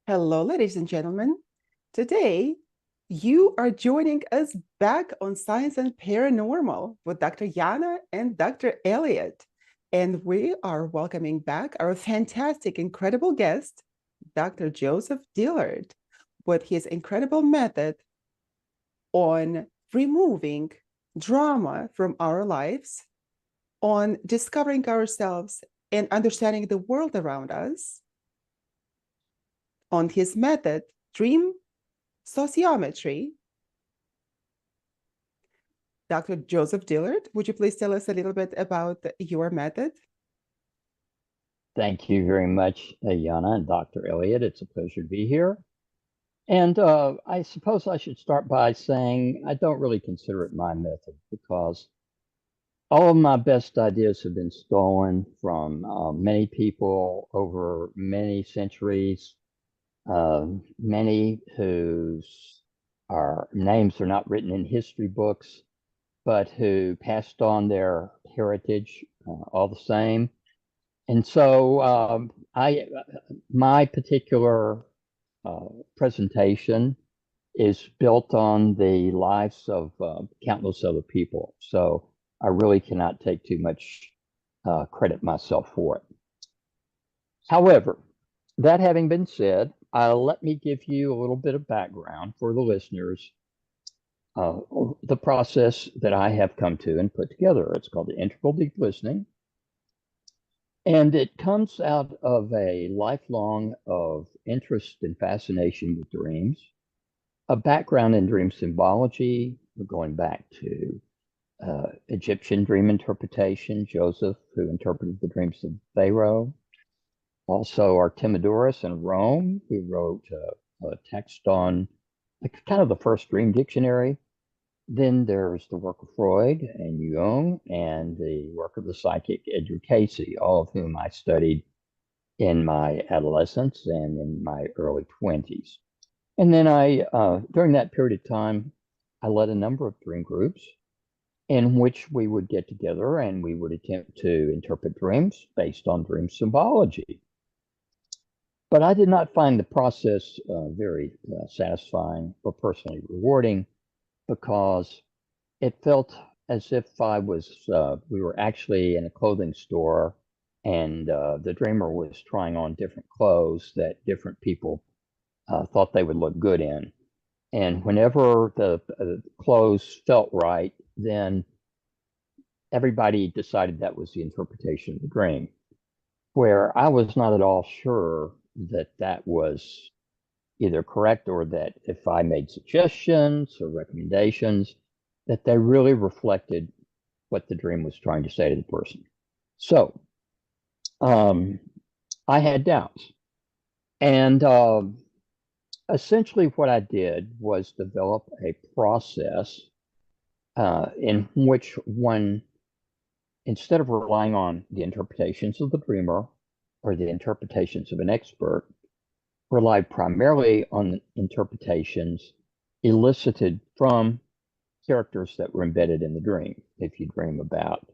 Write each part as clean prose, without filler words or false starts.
Hello, ladies and gentlemen. Today, you are joining us back on Science and Paranormal with Dr. Yana and Dr. Elliot. And we are welcoming back our fantastic, incredible guest, Dr. Joseph Dillard, with his incredible method on removing drama from our lives, on discovering ourselves and understanding the world around us, on his method, dream sociometry. Dr. Joseph Dillard, would you please tell us a little bit about your method? Thank you very much, Yana and Dr. Elliott. It's a pleasure to be here. And I suppose I should start by saying I don't really consider it my method because all of my best ideas have been stolen from many people over many centuries, many whose names are not written in history books, but who passed on their heritage all the same. And so my particular presentation is built on the lives of countless other people. So I really cannot take too much credit myself for it. However, that having been said, let me give you a little bit of background for the listeners. The process that I have come to and put together. It's called the integral deep listening. And it comes out of a lifelong of interest and fascination with dreams, a background in dream symbology, going back to Egyptian dream interpretation, Joseph, who interpreted the dreams of Pharaoh, also Artemidorus in Rome, who wrote a text on kind of the first dream dictionary. Then there's the work of Freud and Jung and the work of the psychic Edgar Cayce, all of whom I studied in my adolescence and in my early 20s. And then during that period of time, I led a number of dream groups in which we would get together and we would attempt to interpret dreams based on dream symbology. But I did not find the process very satisfying or personally rewarding because it felt as if we were actually in a clothing store and the dreamer was trying on different clothes that different people thought they would look good in. And whenever the clothes felt right, then everybody decided that was the interpretation of the dream, where I was not at all sure that that was either correct or that if I made suggestions or recommendations, that they really reflected what the dream was trying to say to the person. So I had doubts. And essentially, what I did was develop a process in which one, instead of relying on the interpretations of the dreamer or the interpretations of an expert, relied primarily on interpretations elicited from characters that were embedded in the dream. If you dream about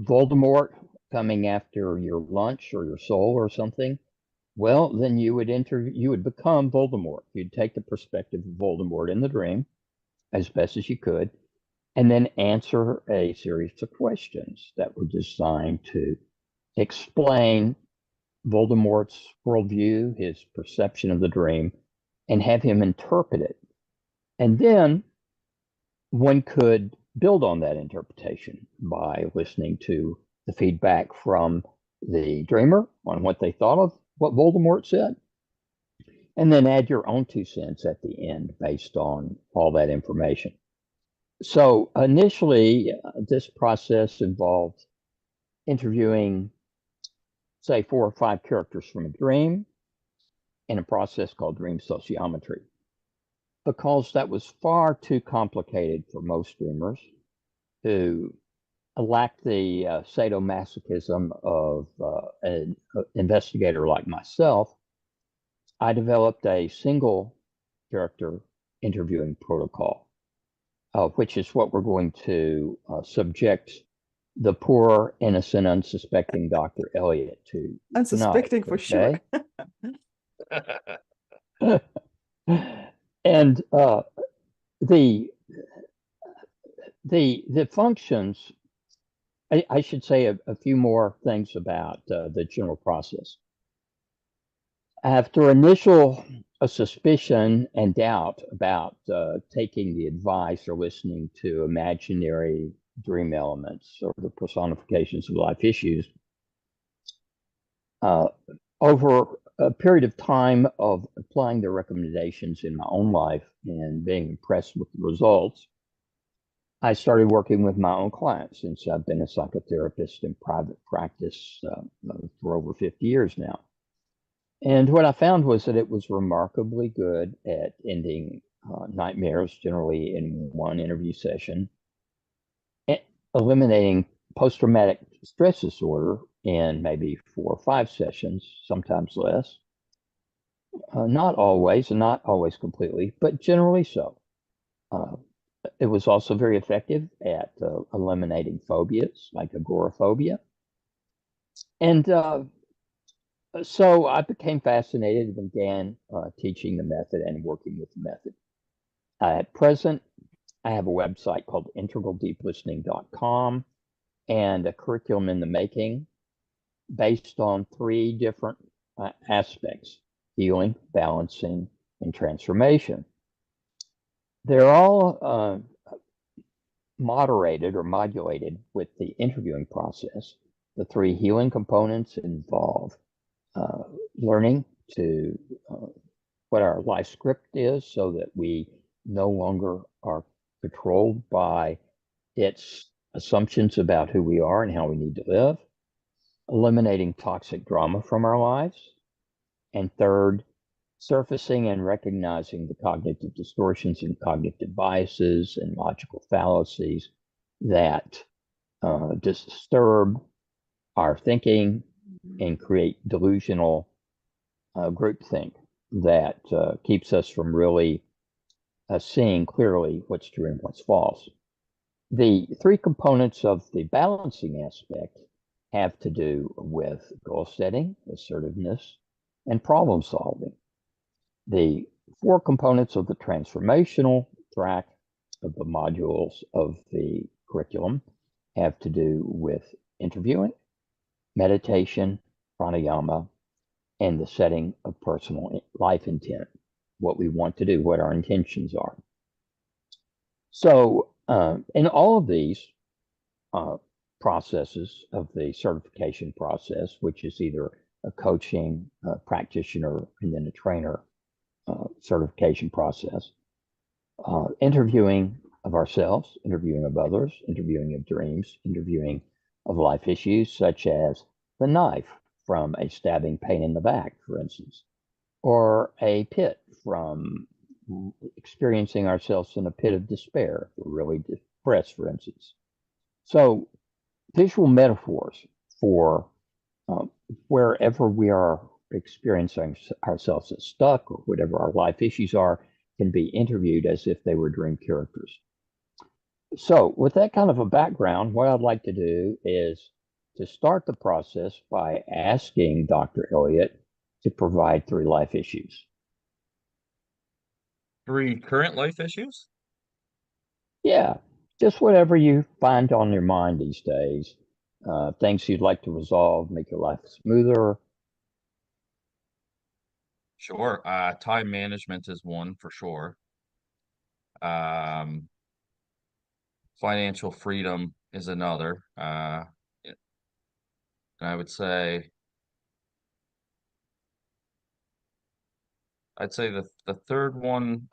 Voldemort coming after your lunch or your soul or something, well, then you would become Voldemort. You'd take the perspective of Voldemort in the dream as best as you could, and then answer a series of questions that were designed to explain Voldemort's worldview, his perception of the dream, and have him interpret it. And then one could build on that interpretation by listening to the feedback from the dreamer on what they thought of what Voldemort said, and then add your own 2 cents at the end based on all that information. So initially, this process involved interviewing, say, 4 or 5 characters from a dream in a process called dream sociometry, because that was far too complicated for most dreamers who lacked the sadomasochism of an investigator like myself. I developed a single character interviewing protocol, which is what we're going to subject the poor, innocent, unsuspecting Dr. Elliott to tonight. Unsuspecting for Okay. sure. And the the functions, I should say a few more things about the general process. After initial suspicion and doubt about taking the advice or listening to imaginary dream elements or the personifications of life issues, uh, over a period of time of applying the recommendations in my own life and being impressed with the results, I started working with my own clients since I've been a psychotherapist in private practice for over 50 years now. And what I found was that it was remarkably good at ending nightmares, generally in one interview session, and eliminating post-traumatic stress disorder in maybe 4 or 5 sessions, sometimes less. Not always, and not always completely, but generally so. Uh, it was also very effective at eliminating phobias like agoraphobia. And so I became fascinated and began teaching the method and working with the method. At present, I have a website called integraldeeplistening.com and a curriculum in the making based on 3 different aspects: healing, balancing, and transformation. They're all moderated or modulated with the interviewing process. The 3 healing components involve learning to what our life script is so that we no longer are controlled by its assumptions about who we are and how we need to live, eliminating toxic drama from our lives, and third, surfacing and recognizing the cognitive distortions and cognitive biases and logical fallacies that disturb our thinking and create delusional groupthink that keeps us from really seeing clearly what's true and what's false. The 3 components of the balancing aspect have to do with goal setting, assertiveness, and problem solving. The 4 components of the transformational track of the modules of the curriculum have to do with interviewing, meditation, pranayama, and the setting of personal life intent, what we want to do, what our intentions are. So, in all of these processes of the certification process, which is either a coaching, practitioner, and then a trainer certification process, interviewing of ourselves, interviewing of others, interviewing of dreams, interviewing of life issues such as the knife from a stabbing pain in the back, for instance, or a pit from experiencing ourselves in a pit of despair, if we're really depressed, for instance. So visual metaphors for wherever we are experiencing ourselves as stuck or whatever our life issues are can be interviewed as if they were dream characters. So with that kind of a background, what I'd like to do is to start the process by asking Dr. Elliott to provide 3 life issues. 3 current life issues? Yeah, just whatever you find on your mind these days. Things you'd like to resolve, make your life smoother. Sure. Time management is one for sure. Financial freedom is another. And I would say, the third one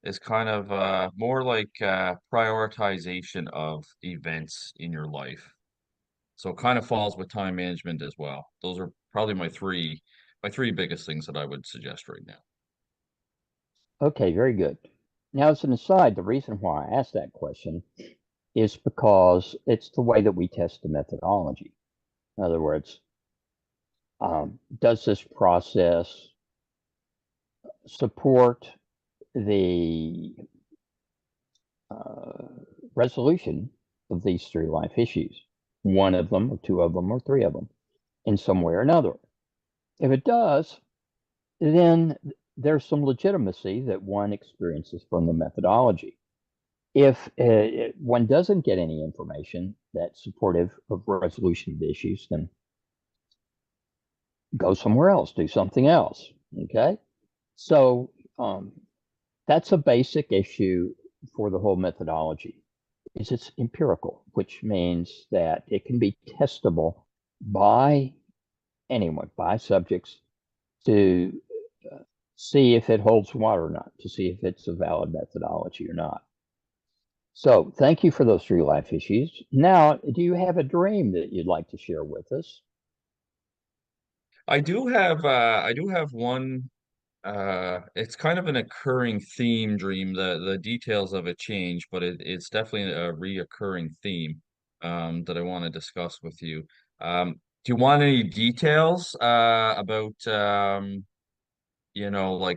is kind of more like prioritization of events in your life. So it kind of falls with time management as well. Those are probably my three biggest things that I would suggest right now. Okay, very good. Now, as an aside, the reason why I asked that question is because it's the way that we test the methodology. In other words, does this process support the resolution of these 3 life issues? One of them, or 2 of them, or 3 of them, in some way or another. If it does, then there's some legitimacy that one experiences from the methodology. If one doesn't get any information that's supportive of resolution of issues, then go somewhere else, do something else. Okay. So that's a basic issue for the whole methodology is it's empirical, which means that it can be testable by anyone, by subjects to see if it holds water or not, to see if it's a valid methodology or not. So thank you for those 3 life issues. Now, do you have a dream that you'd like to share with us? I do have one. It's kind of an occurring theme dream. The details of it change, but it's definitely a reoccurring theme that I want to discuss with you. Do you want any details about like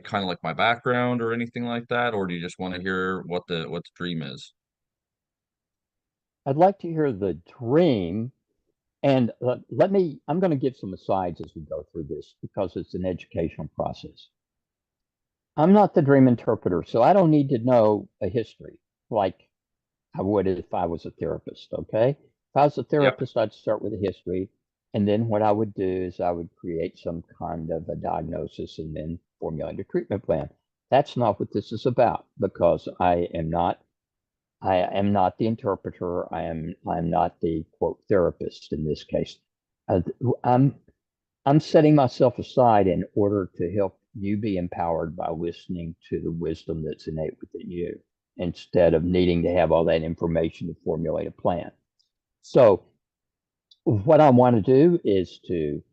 kind of like my background or anything like that, or do you just want to hear what the dream is? I'd like to hear the dream. And I'm going to give some asides as we go through this because it's an educational process. I'm not the dream interpreter, so I don't need to know a history like I would if I was a therapist. Okay. If I was a Yep. therapist, I'd start with a history. And then what I would do is I would create some kind of a diagnosis and then formulate a treatment plan. That's not what this is about because I am not the interpreter. I'm not the quote therapist in this case. Uh, I'm I'm setting myself aside in order to help you be empowered by listening to the wisdom that's innate within you instead of needing to have all that information to formulate a plan. So, what I want to do is to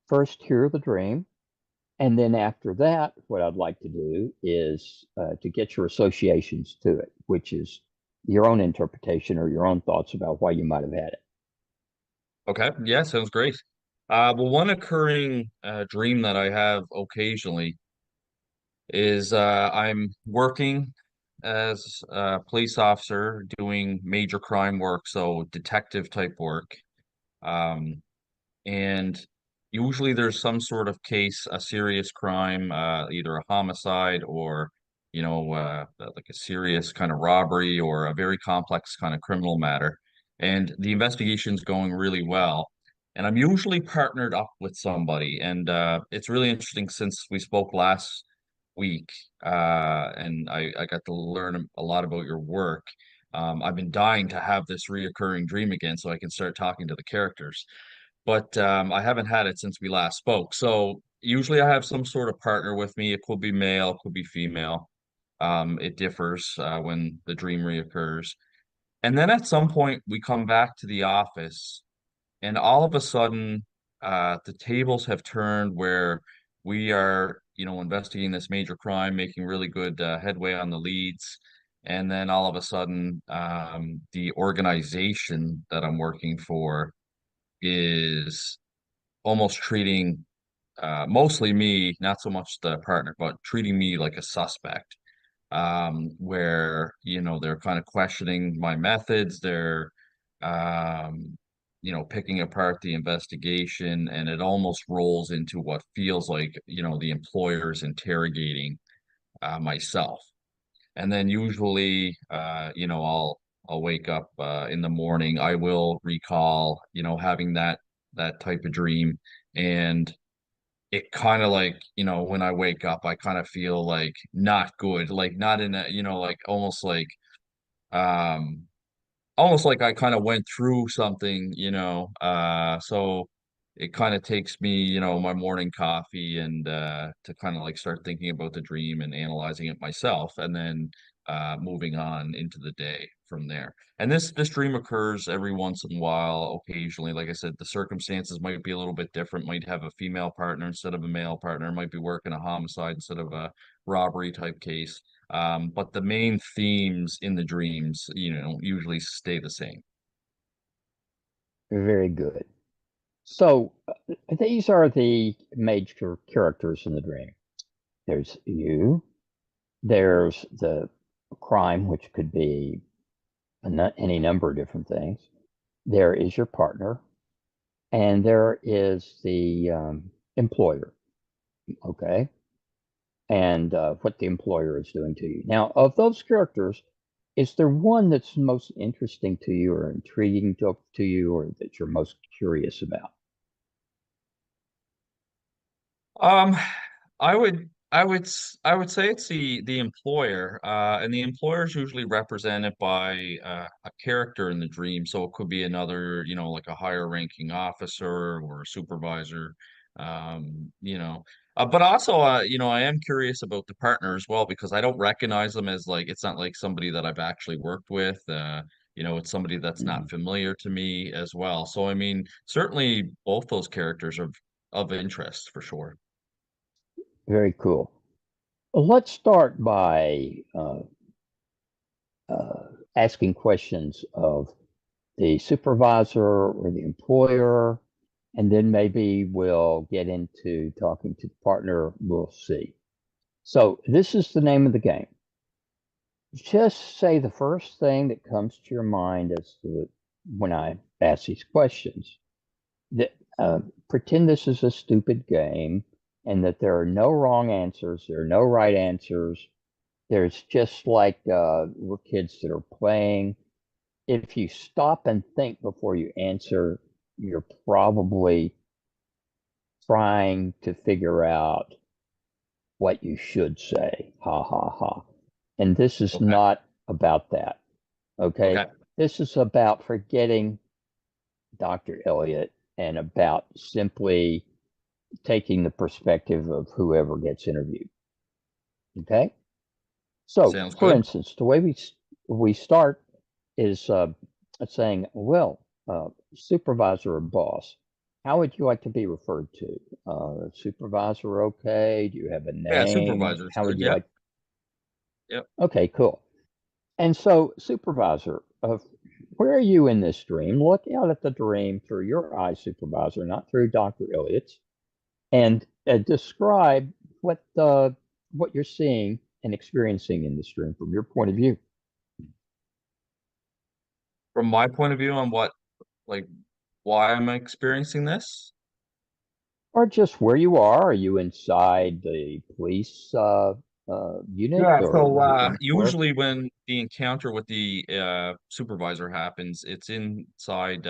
first hear the dream. And then after that, what I'd like to do is to get your associations to it, which is your own interpretation or your own thoughts about why you might have had it. Okay. Yeah, sounds great. Well, one occurring dream that I have occasionally is I'm working as a police officer doing major crime work, so detective type work. Um, and usually there's some sort of case, a serious crime, either a homicide or, like a serious kind of robbery or a very complex kind of criminal matter. And the investigation's going really well. And I'm usually partnered up with somebody. And it's really interesting since we spoke last week, and I got to learn a lot about your work. I've been dying to have this reoccurring dream again so I can start talking to the characters, but I haven't had it since we last spoke. So usually I have some sort of partner with me. It could be male, could be female. It differs when the dream reoccurs. And then at some point we come back to the office, and all of a sudden the tables have turned where we are, investigating this major crime, making really good headway on the leads. And then all of a sudden, the organization that I'm working for is almost treating mostly me, not so much the partner, but treating me like a suspect. Where, they're kind of questioning my methods, they're picking apart the investigation, and it almost rolls into what feels like, the employer's interrogating myself. And then usually, I'll wake up in the morning. I will recall, having that type of dream, and it kind of like, when I wake up, I kind of feel like not good, like not in a, like um almost like I kind of went through something, so it kind of takes me, my morning coffee and to kind of like start thinking about the dream and analyzing it myself, and then moving on into the day from there. And this dream occurs every once in a while, occasionally. Like I said, the circumstances might be a little bit different, might have a female partner instead of a male partner, might be working a homicide instead of a robbery type case. But the main themes in the dreams, usually stay the same. Very good. So these are the major characters in the dream. There's you, there's the crime, which could be any number of different things. There is your partner, and there is the employer. Okay. And what the employer is doing to you. Now, of those characters, is there one that's most interesting to you or intriguing to you or that you're most curious about? Um, I would say it's the employer, and the employer is usually represented by a character in the dream. So it could be another, like a higher ranking officer or a supervisor. But also, I am curious about the partner as well because I don't recognize them as like it's not like somebody that I've actually worked with. It's somebody that's not Mhm. familiar to me as well. So I mean, certainly both those characters are of interest for sure. Very cool. Well, let's start by uh, asking questions of the supervisor or the employer, and then maybe we'll get into talking to the partner. We'll see. So, this is the name of the game. Just say the first thing that comes to your mind when I ask these questions. That, pretend this is a stupid game and that there are no wrong answers, there are no right answers. There's just like we're kids that are playing. If you stop and think before you answer, you're probably trying to figure out what you should say. Ha ha ha. And this is Okay. not about that. Okay. Okay. This is about forgetting Dr. Elliott and about simply taking the perspective of whoever gets interviewed. Okay. So, Sounds for good. instance, the way we start is saying, "Well, supervisor or boss, how would you like to be referred to? Supervisor, okay? Do you have a Yeah, name? supervisor's How would good. you Yep. like?" Yep. Okay, cool. And so, supervisor, where are you in this dream? Look out at the dream through your eyes, supervisor, not through Dr. Elliott's, and describe what you're seeing and experiencing in this dream from your point of view. From my point of view on like, why I'm experiencing this. Or just where you are. Are you inside the police unit Yeah, or so where? usually when the encounter with the supervisor happens, it's inside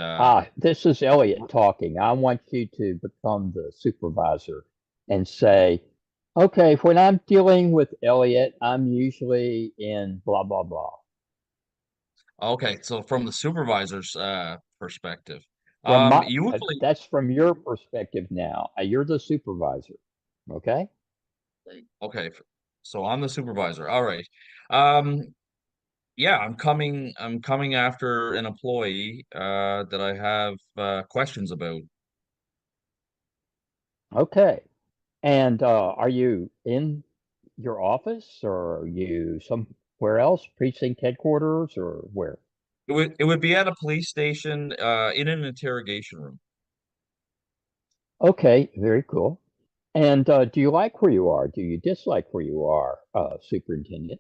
This is Elliot talking. I want you to become the supervisor and say, okay, when I'm dealing with Elliot, I'm usually in blah, blah, blah. okay, so from the supervisor's perspective. Usually That's from your perspective now. You're the supervisor. Okay. okay, so I'm the supervisor. All right. Um yeah, I'm coming after an employee that I have questions about. Okay. And are you in your office or are you somewhere else, precinct headquarters or where? It would be at a police station in an interrogation room. Okay, very cool. And do you like where you are? Do you dislike where you are, superintendent?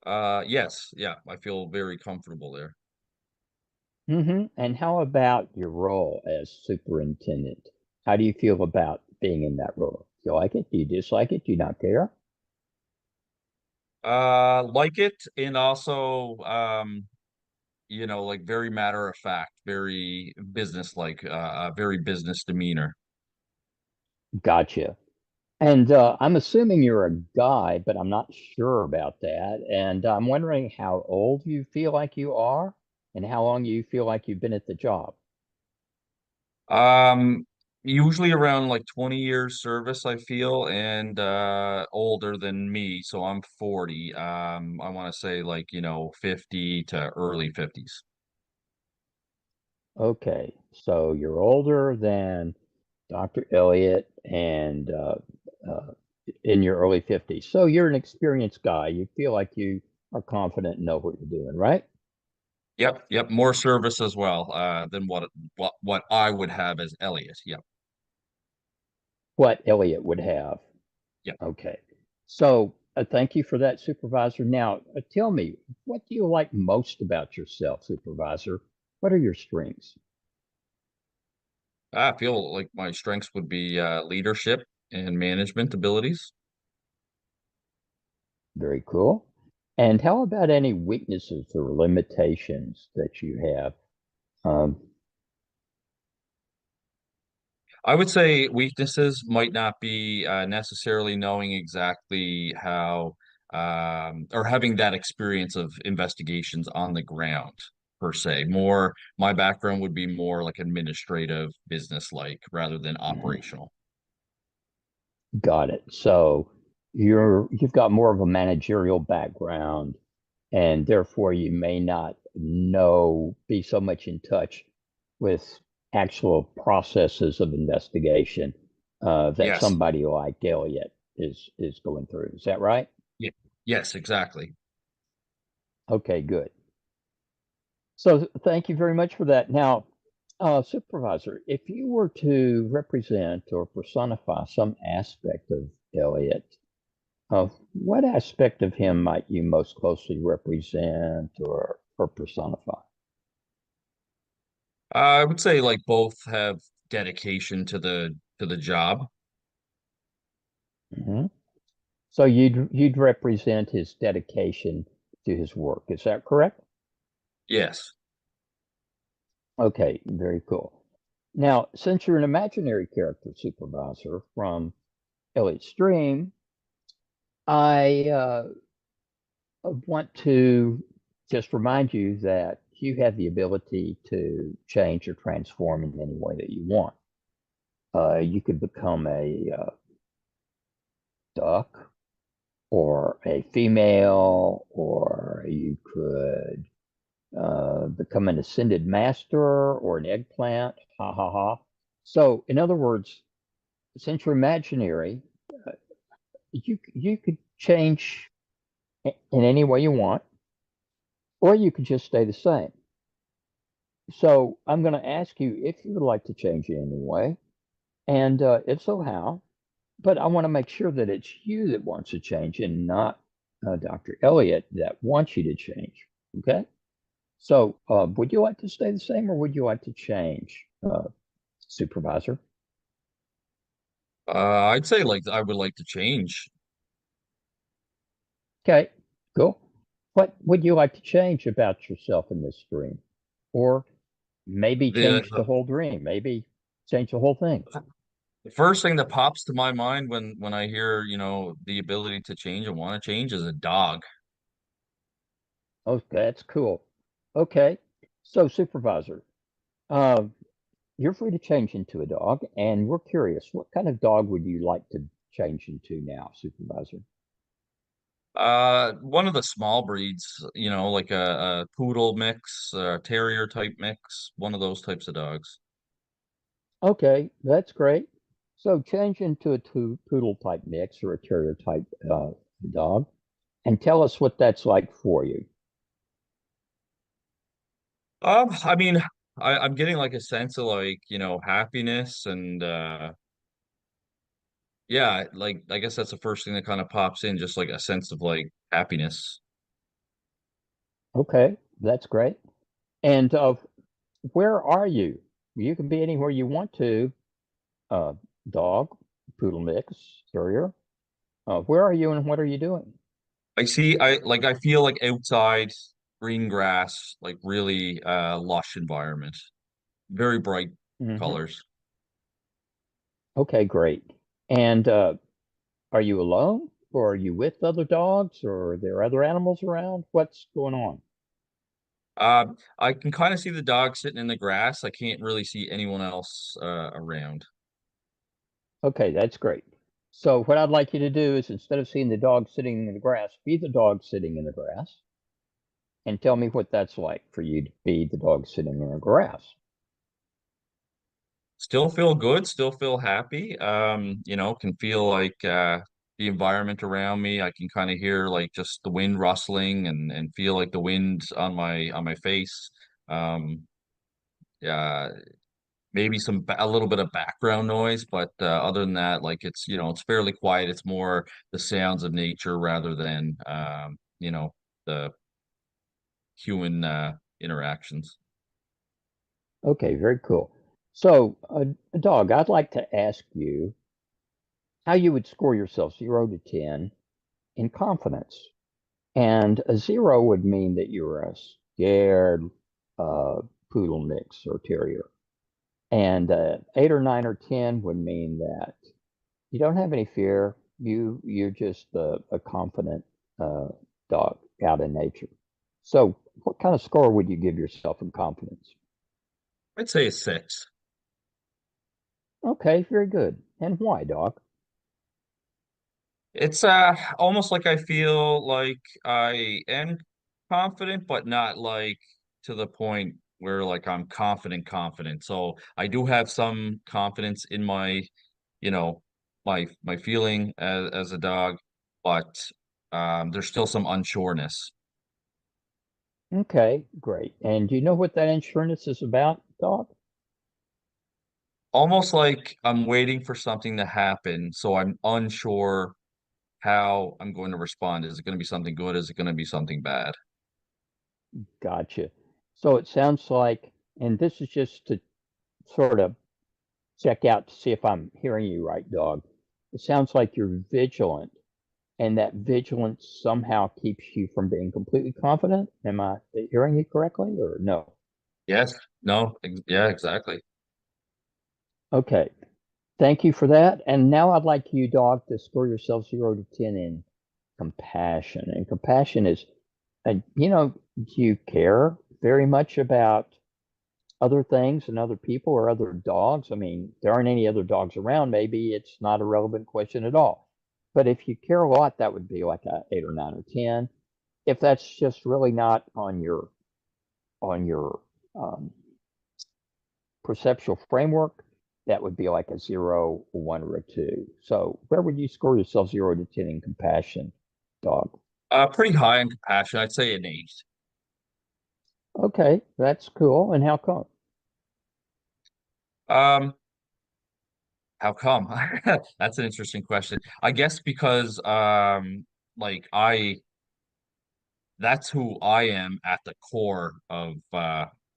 Yes, yeah, I feel very comfortable there. And how about your role as superintendent? How do you feel about being in that role? Do you like it? Do you dislike it? Do you not care? Like it, and also like very matter of fact, very business like, very business demeanor. Gotcha. And I'm assuming you're a guy, but I'm not sure about that. And I'm wondering how old you feel like you are and how long you feel like you've been at the job. Um, Usually around like 20 years service, I feel, and older than me, so I'm 40. I want to say like, 50 to early 50s. Okay, so you're older than Dr. Elliott and uh, in your early 50s. So you're an experienced guy. You feel like you are confident and know what you're doing, right? Yep, yep, more service as well, than what I would have as Elliot. Yep, What Elliott would have. yep. Okay. So thank you for that, Supervisor. Now, tell me, what do you like most about yourself, Supervisor? What are your strengths? I feel like my strengths would be leadership. and management abilities. Very cool. And how about any weaknesses or limitations that you have? Um, I would say weaknesses might not be necessarily knowing exactly how or having that experience of investigations on the ground per se. More, my background would be more like administrative, business-like rather than operational. Got it. So you've got more of a managerial background, and therefore you may not be so much in touch with actual processes of investigation that Yes. somebody like Elliot is going through. Is that right? Yeah. Yes, exactly. Okay, good. So thank you very much for that. Now, Supervisor, if you were to represent or personify some aspect of Elliot, what aspect of him might you most closely represent or personify? I would say like both have dedication to the job. Hmm. So you'd represent his dedication to his work. Is that correct? Yes. Okay, very cool. Now, since you're an imaginary character, Supervisor, from Elliot's dream, I want to just remind you that you have the ability to change or transform in any way that you want. You could become a duck or a female, or you could become an ascended master or an eggplant. Ha ha ha. So, in other words, since you're imaginary, you could change in any way you want, or you could just stay the same. So I'm going to ask you if you would like to change in any way, and if so, how. But I want to make sure that it's you that wants to change and not Dr. Elliot that wants you to change. Okay? So would you like to stay the same or would you like to change, Supervisor? I'd say like I would like to change. Okay, cool. What would you like to change about yourself in this dream? Or maybe The, change the the whole dream, maybe change the whole thing. the first thing that pops to my mind when I hear, you know, the ability to change and want to change is a dog. Oh, that's cool. Okay. So, Supervisor, uh, you're free to change into a dog, and we're curious, what kind of dog would you like to change into now, Supervisor? One of the small breeds, you know, like a poodle mix, a terrier type mix, one of those types of dogs. Okay, that's great. So, change into a poodle type mix or a terrier type dog, and tell us what that's like for you. I mean, I'm getting like a sense of like, you know, happiness and yeah, like I guess that's the first thing that kind of pops in, just like a sense of like happiness. Okay, that's great. And where are you? You can be anywhere you want to. Uh, dog, poodle mix, terrier. Where are you and what are you doing? I feel like outside green grass, like really lush environment, very bright Hmm. colors. Okay, great. And are you alone or are you with other dogs or are there other animals around? What's going on? I can kind of see the dog sitting in the grass. I can't really see anyone else around. Okay, that's great. So what I'd like you to do is instead of seeing the dog sitting in the grass, be the dog sitting in the grass and tell me what that's like for you to be the dog sitting in the grass. Still feel good, still feel happy. You know, can feel like the environment around me. I can kind of hear like just the wind rustling and feel like the wind on my face. Yeah, maybe a little bit of background noise, but other than that, like it's you know it's fairly quiet. It's more the sounds of nature rather than you know the human interactions. Okay, very cool. So, a dog, I'd like to ask you, how you would score yourself 0 to 10 in confidence. And a 0 would mean that you're a scared poodle mix or terrier. And 8 or 9 or 10 would mean that you don't have any fear. You're just a confident dog out in nature. So, what kind of score would you give yourself in confidence? I'd say a 6. Okay, very good. And why, dog? It's almost like I feel like I am confident, but not like to the point where like I'm confident. So I do have some confidence in my, you know, my feeling as a dog, but there's still some unsureness. Okay, great. And do you know what that insurance is about, dog? Almost like I'm waiting for something to happen, so I'm unsure how I'm going to respond. Is it going to be something good? Is it going to be something bad? Gotcha. So it sounds like, and this is just to sort of check out to see if I'm hearing you right, dog. It sounds like you're vigilant, and that vigilance somehow keeps you from being completely confident. Am I hearing you correctly or no? Yes. No. Yeah, exactly. Okay. Thank you for that. And now I'd like you, dog, to score yourself 0 to 10 in compassion. And compassion is, do you care very much about other things and other people or other dogs? I mean, there aren't any other dogs around. Maybe it's not a relevant question at all. But if you care a lot, that would be like a 8 or 9 or 10. If that's just really not on your perceptual framework, that would be like a 0, 1, or a 2. So where would you score yourself 0 to 10 in compassion, dog? Pretty high in compassion. I'd say an 8. Okay, that's cool. And how come? Um, how come? That's an interesting question. I guess because like that's who I am at the core of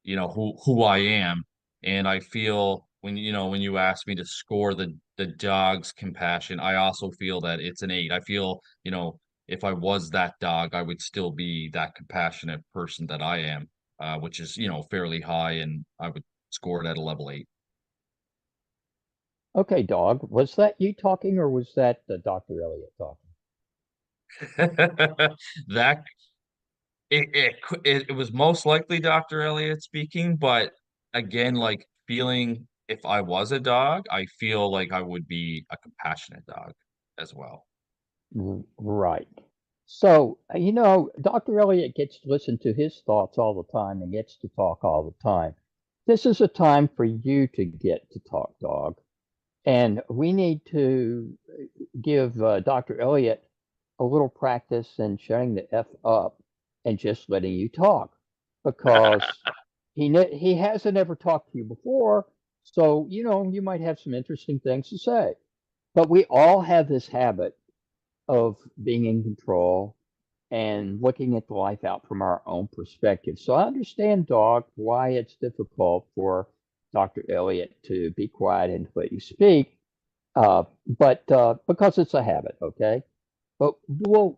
who I am. And I feel when you ask me to score the dog's compassion, I also feel that it's an 8. I feel, if I was that dog, I would still be that compassionate person that I am, which is, fairly high, and I would score it at a level 8. Okay, dog. Was that you talking or was that Dr. Elliott talking? That it was most likely Dr. Elliott speaking, but again, like feeling if I was a dog, I feel like I would be a compassionate dog as well. Right. So, Dr. Elliott gets to listen to his thoughts all the time and gets to talk all the time. This is a time for you to get to talk, dog. And we need to give Dr. Elliott a little practice in shutting the F up and just letting you talk because he hasn't ever talked to you before. So, you might have some interesting things to say. But we all have this habit of being in control and looking at the life out from our own perspective. So I understand, dog, why it's difficult for Dr. Elliott to be quiet and let you speak, but because it's a habit, okay? But we'll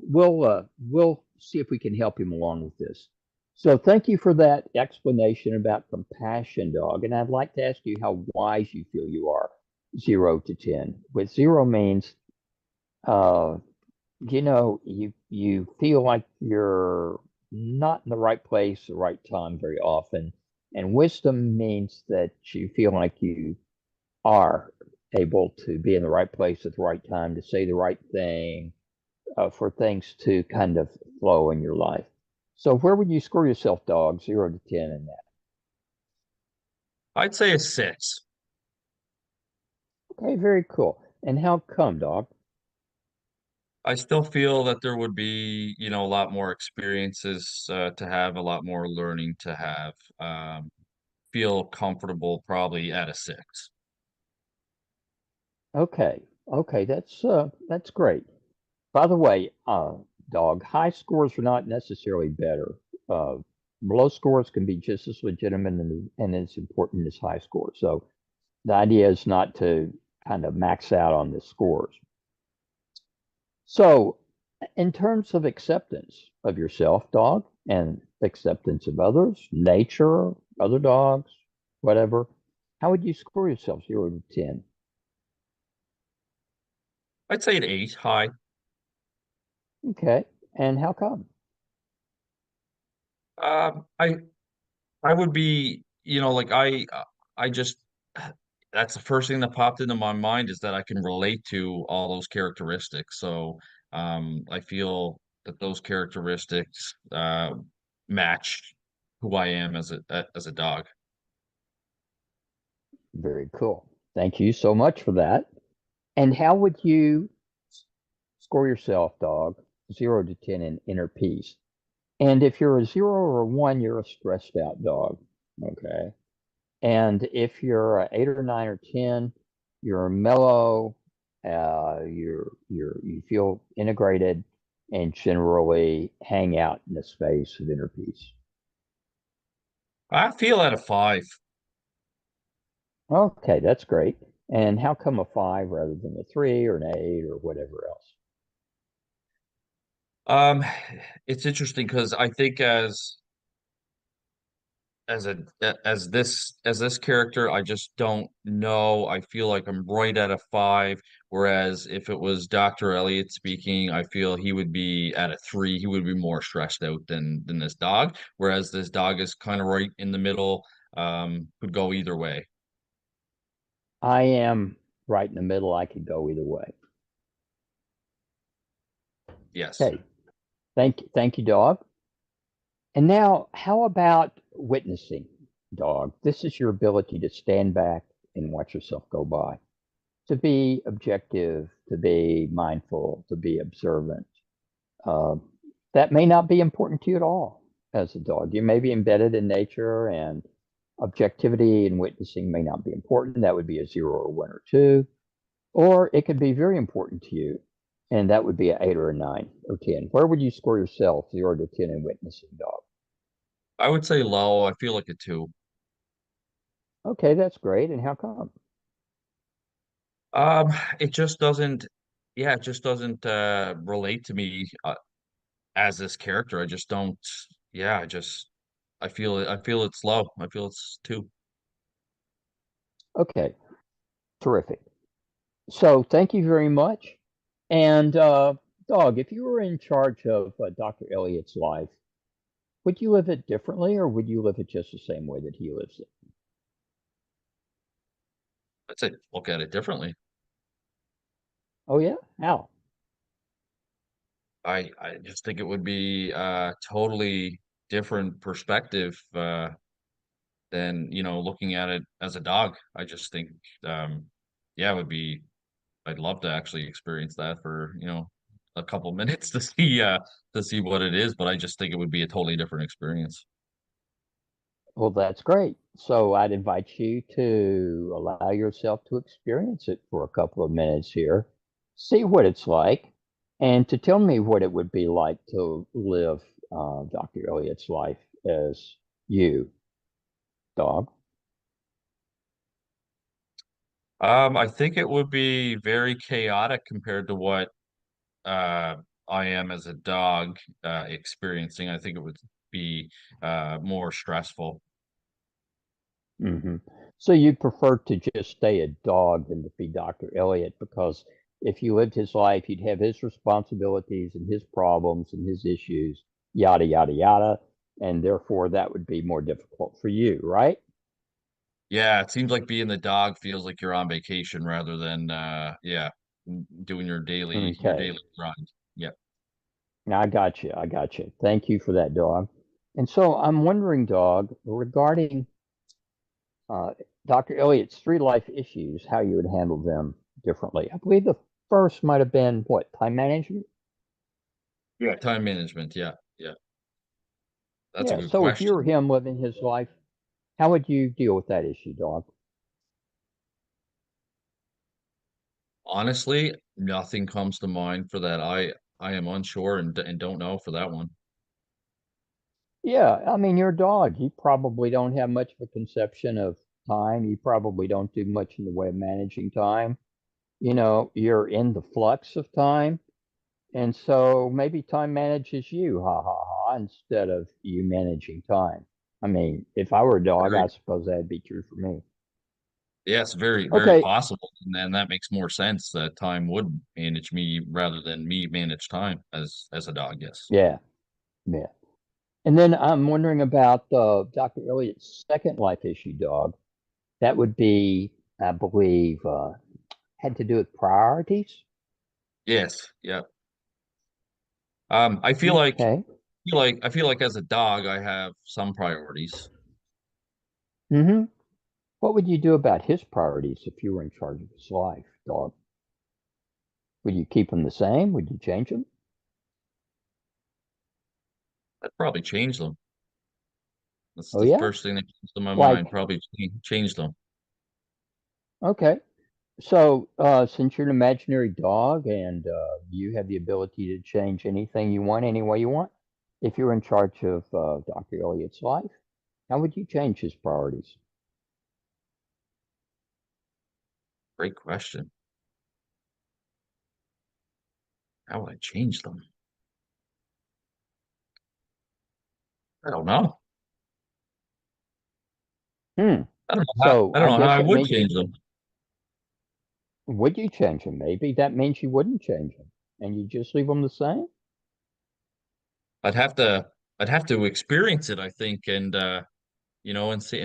see if we can help him along with this. So thank you for that explanation about compassion, dog. And I'd like to ask you how wise you feel you are, 0 to 10. With 0 means uh, you feel like you're not in the right place, the right time very often. And wisdom means that you feel like you are able to be in the right place at the right time to say the right thing, for things to kind of flow in your life. So where would you score yourself, dog? 0 to 10 in that? I'd say a 6. Okay, very cool. And how come, dog? I still feel that there would be, a lot more experiences to have, a lot more learning to have. Feel comfortable probably at a 6. Okay, okay, that's great. By the way, dog, high scores are not necessarily better. Uh, Low scores can be just as legitimate and as important as high scores. So the idea is not to kind of max out on the scores. So, in terms of acceptance of yourself, dog, and acceptance of others, nature, other dogs, whatever, how would you score yourself 0 to 10? I'd say an 8, high. Okay. And how come? Um, I I would be, like I just that's the first thing that popped into my mind is that I can relate to all those characteristics. So I feel that those characteristics match who I am as a dog. Very cool. Thank you so much for that. And how would you score yourself, dog, 0 to 10 in inner peace? And if you're a 0 or a 1, you're a stressed out dog. Okay. And if you're a 8 or 9 or 10, you're mellow, you feel integrated and generally hang out in the space of inner peace. I feel at a 5. Okay, that's great. And how come a 5 rather than a 3 or an 8 or whatever else? Um, it's interesting because I think as this character, I just don't know. I feel like I'm right at a 5, whereas if it was Dr. Elliot speaking, I feel he would be at a 3. He would be more stressed out than this dog, whereas this dog is kind of right in the middle, could go either way. I am right in the middle. I could go either way. Yes. Okay, thank you, dog. And now, how about witnessing, dog? This is your ability to stand back and watch yourself go by, to be objective, to be mindful, to be observant. Uh, that may not be important to you at all as a dog. You may be embedded in nature, and objectivity and witnessing may not be important. That would be a 0 or 1 or 2. Or it could be very important to you, and that would be an 8 or 9 or 10. Where would you score yourself, 0 to 10, in witnessing, dog? I would say low. I feel like a 2. Okay, that's great. And how come? Um, it just doesn't, yeah, it just doesn't relate to me as this character. I just don't, yeah, I feel it's low. I feel it's 2. Okay, terrific. So thank you very much. And dog, if you were in charge of Dr. Elliott's life, would you live it differently, or would you live it just the same way that he lives it? I'd say look at it differently. Oh yeah? How? I just think it would be a totally different perspective than, looking at it as a dog. I just think um yeah, it would be I'd love to actually experience that for, a couple minutes to see what it is, but I just think it would be a totally different experience. Well, that's great. So I'd invite you to allow yourself to experience it for a couple of minutes here, see what it's like, and to tell me what it would be like to live Dr. Elliott's life as you, dog. I think it would be very chaotic compared to what uh, I am as a dog experiencing. I think it would be more stressful. hmm So you'd prefer to just stay a dog than to be Dr. Elliott, because if you lived his life, you'd have his responsibilities and his problems and his issues, yada, yada, yada. And therefore, that would be more difficult for you, right? Yeah, it seems like being the dog feels like you're on vacation rather than yeah, doing your daily Okay. grind. Yeah. Now, I got you. I got you. Thank you for that, dog. And so I'm wondering, dog, regarding uh, Dr. Elliott's 3 life issues, how you would handle them differently. I believe the first might have been what, time management? Yeah. Time management. Yeah. Yeah. That's a Yeah. good So if you were question. him living his life, how would you deal with that issue, dog? Honestly, nothing comes to mind for that. I am unsure and don't know for that one. Yeah, I mean, you're a dog. You probably don't have much of a conception of time. You probably don't do much in the way of managing time. You're in the flux of time. And so maybe time manages you, ha ha ha, instead of you managing time. I mean, if I were a dog, I Very, suppose that'd be true for me. yes, very, very Okay, possible. And then that makes more sense that time would manage me rather than me manage time as a dog, yes. yeah, yeah. And then I'm wondering about Dr. Elliott's second life issue dog. That would be, I believe, had to do with priorities. Yes, yeah. I Okay. feel like as a dog I have some priorities. Hmm. What would you do about his priorities if you were in charge of his life, dog? Would you keep them the same? Would you change them? I'd probably change them. That's Oh, the yeah? first thing that comes to my mind. Like, Probably change them. okay. So, since you're an imaginary dog and you have the ability to change anything you want, any way you want, if you're in charge of Dr. Elliott's life, how would you change his priorities? Great question. How would I change them? I don't know. Hmm. I don't know how So, I don't I know how guess I that would means change them. would you change them? Maybe that means you wouldn't change them and you just leave them the same? I'd have to I'd have to experience it, I think, and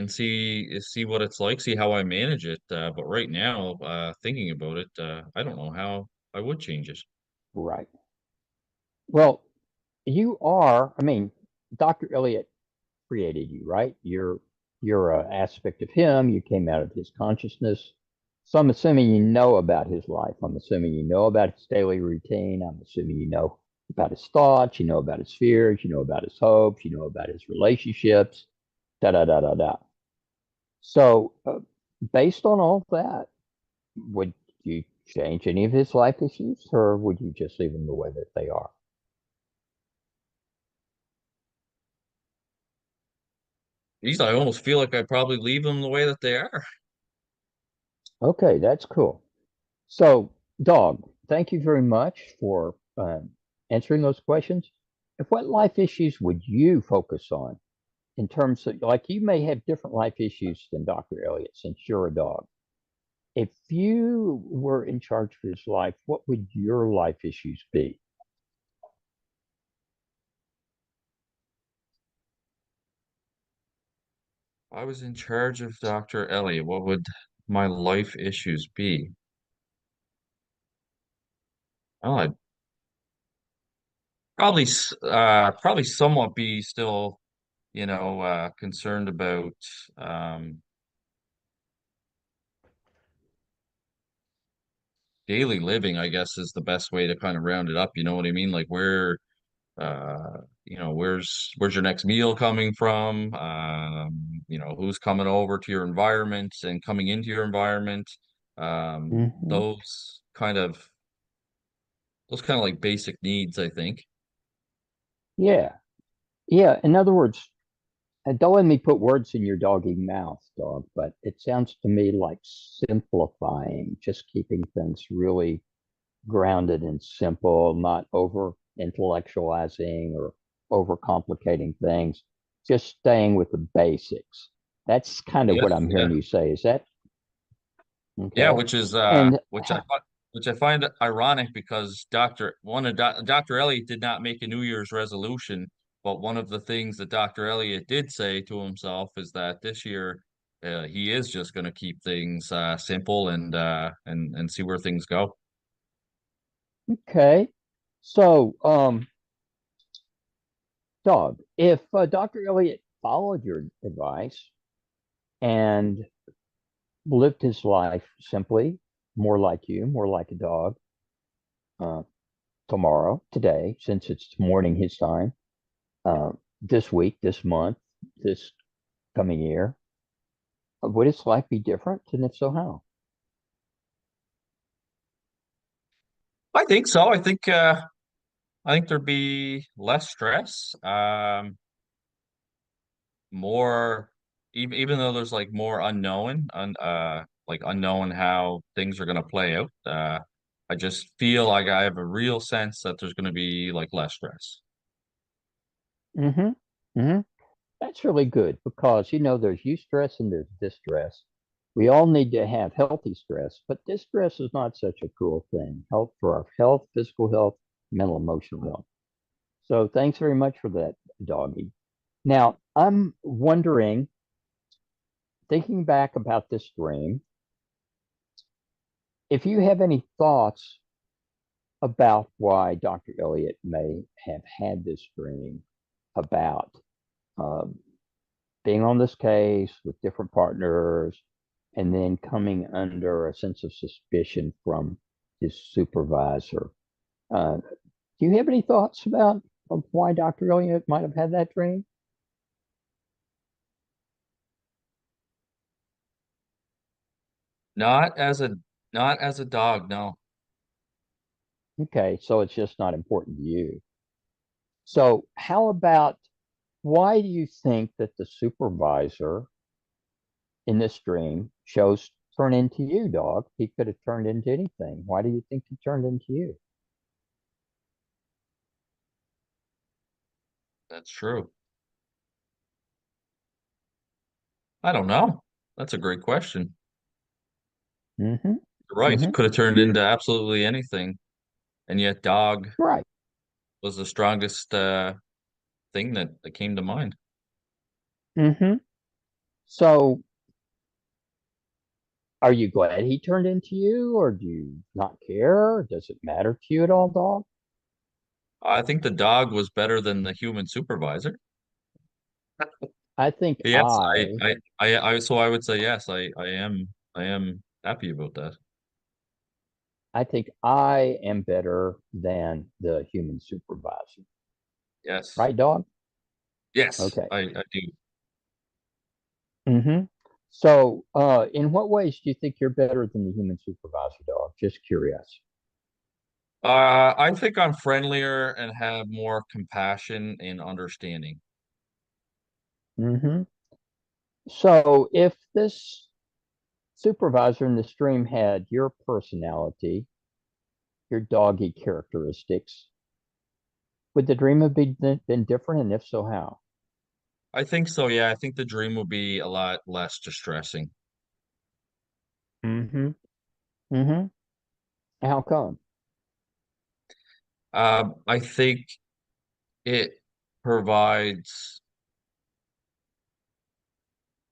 see what it's like, see how I manage it. But right now, thinking about it, I don't know how I would change it. Right. Well, you are, I mean, Dr. Elliott created you, right? You're an aspect of him. You came out of his consciousness. So I'm assuming you know about his life. I'm assuming you know about his daily routine. I'm assuming you know about his thoughts. You know about his fears. You know about his hopes. You know about his relationships. Da da da da da. So, based on all that, would you change any of his life issues, or would you just leave them the way that they are? Geez, I almost feel like I'd probably leave them the way that they are. Okay, that's cool. So, dog, thank you very much for answering those questions. And what life issues would you focus on in terms of, like, you may have different life issues than Dr. Elliott since you're a dog. If you were in charge of his life, what would your life issues be? If I was in charge of Dr. Elliot, what would my life issues be? Well, I'd probably somewhat be still, concerned about um, daily living, I guess is the best way to kind of round it up. You know what I mean? Like where's your next meal coming from? Who's coming over to your environment and coming into your environment? Um, Hmm. those kind of those kind of like basic needs, I think. Yeah. Yeah. In other words, don't let me put words in your doggy mouth, dog, but it sounds to me like simplifying, just keeping things really grounded and simple, not over intellectualizing or over complicating things, just staying with the basics. That's kind of Yeah, what I'm yeah. hearing you say. Is that Yeah, okay? And which I find ironic because Dr. Elliot did not make a New Year's resolution, but one of the things that Dr. Elliot did say to himself is that this year he is just going to keep things simple and see where things go. okay, so dog, if Dr. Elliot followed your advice and lived his life simply, more like you, more like a dog, uh, tomorrow, today, since it's morning his time, uh, this week, this month, this coming year, would his life be different? And if so, how? I think there'd be less stress. More even though there's like more unknown how things are gonna play out. I just feel like I have a real sense that there's going to be like less stress. Mm-hmm. Mm-hmm. That's really good because, there's eustress and there's distress. We all need to have healthy stress, but distress is not such a cool thing. Health for our health, physical health, mental, emotional health. So thanks very much for that, doggy. Now, I'm wondering, thinking back about this dream, if you have any thoughts about why Dr. Elliott may have had this dream about um, being on this case with different partners and then coming under a sense of suspicion from his supervisor. Do you have any thoughts about why Dr. Elliott might have had that dream? Not as a not as a dog, no. Okay, so it's just not important to you. So, how about why do you think that the supervisor in this dream chose turn into you, dog? He could have turned into anything. Why do you think he turned into you? That's true. I don't know. That's a great question. Mm-hmm. You're right. Mm-hmm. Could have turned into absolutely anything. And yet dog Right. was the strongest thing that came to mind. Mm-hmm. So, are you glad he turned into you, or do you not care? Does it matter to you at all, dog? I think the dog was better than the human supervisor. I think Yes, I, so I would say yes, I am happy about that. I think I am better than the human supervisor. Yes. Right, dog? Yes, Okay. I do. Mm-hmm. So, in what ways do you think you're better than the human supervisor, dog? Just curious. I think I'm friendlier and have more compassion and understanding. Mm-hmm. So, if this supervisor in the stream had your personality, your doggy characteristics, would the dream have been different? And if so, how? I think so, yeah. I think the dream will be a lot less distressing. Mm-hmm. Mm-hmm. How come? I think it provides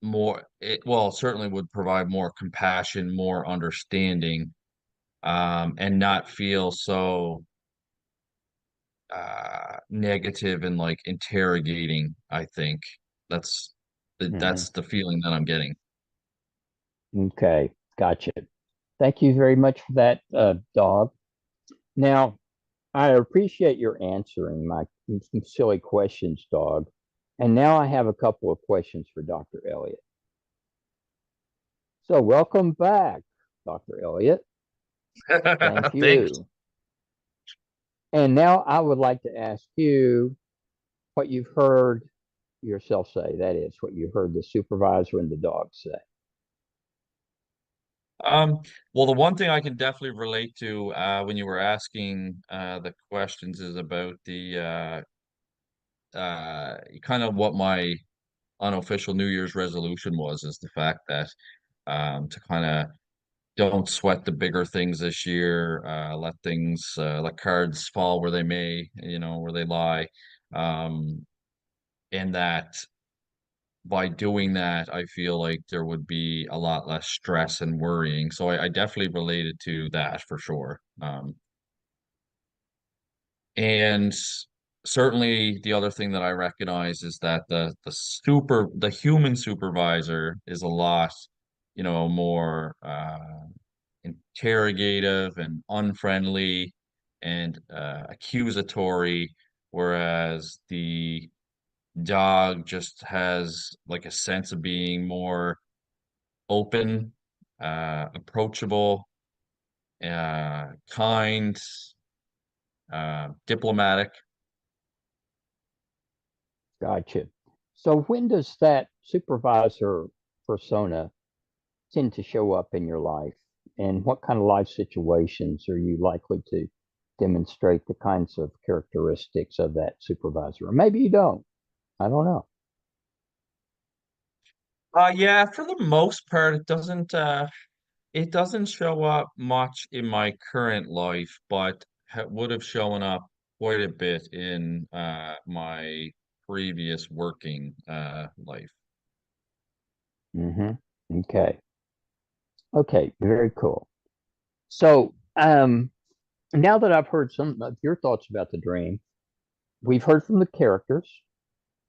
well, certainly would provide more compassion, more understanding, and not feel so negative and like interrogating. I think that's Mm-hmm. that's the feeling that I'm getting. Okay, gotcha. Thank you very much for that, dog. Now, I appreciate your answering my some silly questions, dog. And now I have a couple of questions for Dr. Elliott. So, welcome back, Dr. Elliott. Thank Thanks. you. And now I would like to ask you what you've heard yourself say. That is, what you heard the supervisor and the dog say. Um, well, the one thing I can definitely relate to when you were asking the questions is about the kind of what my unofficial New Year's resolution was, is the fact that to kind of don't sweat the bigger things this year, let cards fall where they may, where they lie, and that by doing that, I feel like there would be a lot less stress and worrying. So I definitely related to that for sure. And certainly the other thing that I recognize is that the human supervisor is a lot, more interrogative and unfriendly and accusatory, whereas the dog just has like a sense of being more open, approachable, kind, diplomatic. Gotcha. So, when does that supervisor persona tend to show up in your life? And what kind of life situations are you likely to demonstrate the kinds of characteristics of that supervisor? Or maybe you don't. I don't know. Yeah, for the most part, it doesn't show up much in my current life, but would have shown up quite a bit in my previous working life. Hmm. Okay. Okay. Very cool. So, now that I've heard some of your thoughts about the dream, we've heard from the characters,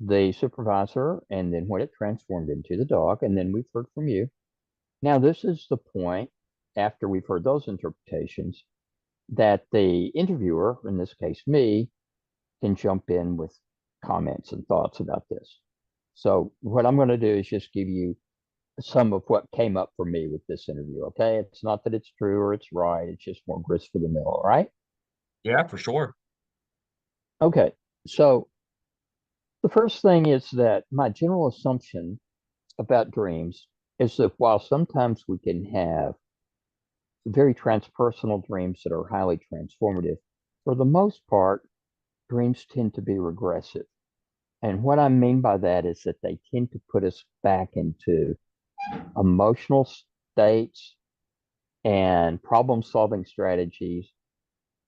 the supervisor, and then what it transformed into the dog, and then we've heard from you. Now, this is the point after we've heard those interpretations that the interviewer, in this case me, can jump in with comments and thoughts about this. So, what I'm going to do is just give you some of what came up for me with this interview. Okay. It's not that it's true or it's right, it's just more grist for the mill. All right. Yeah, for sure. Okay. So, the first thing is that my general assumption about dreams is that while sometimes we can have very transpersonal dreams that are highly transformative, for the most part, dreams tend to be regressive. And what I mean by that is that they tend to put us back into emotional states and problem solving strategies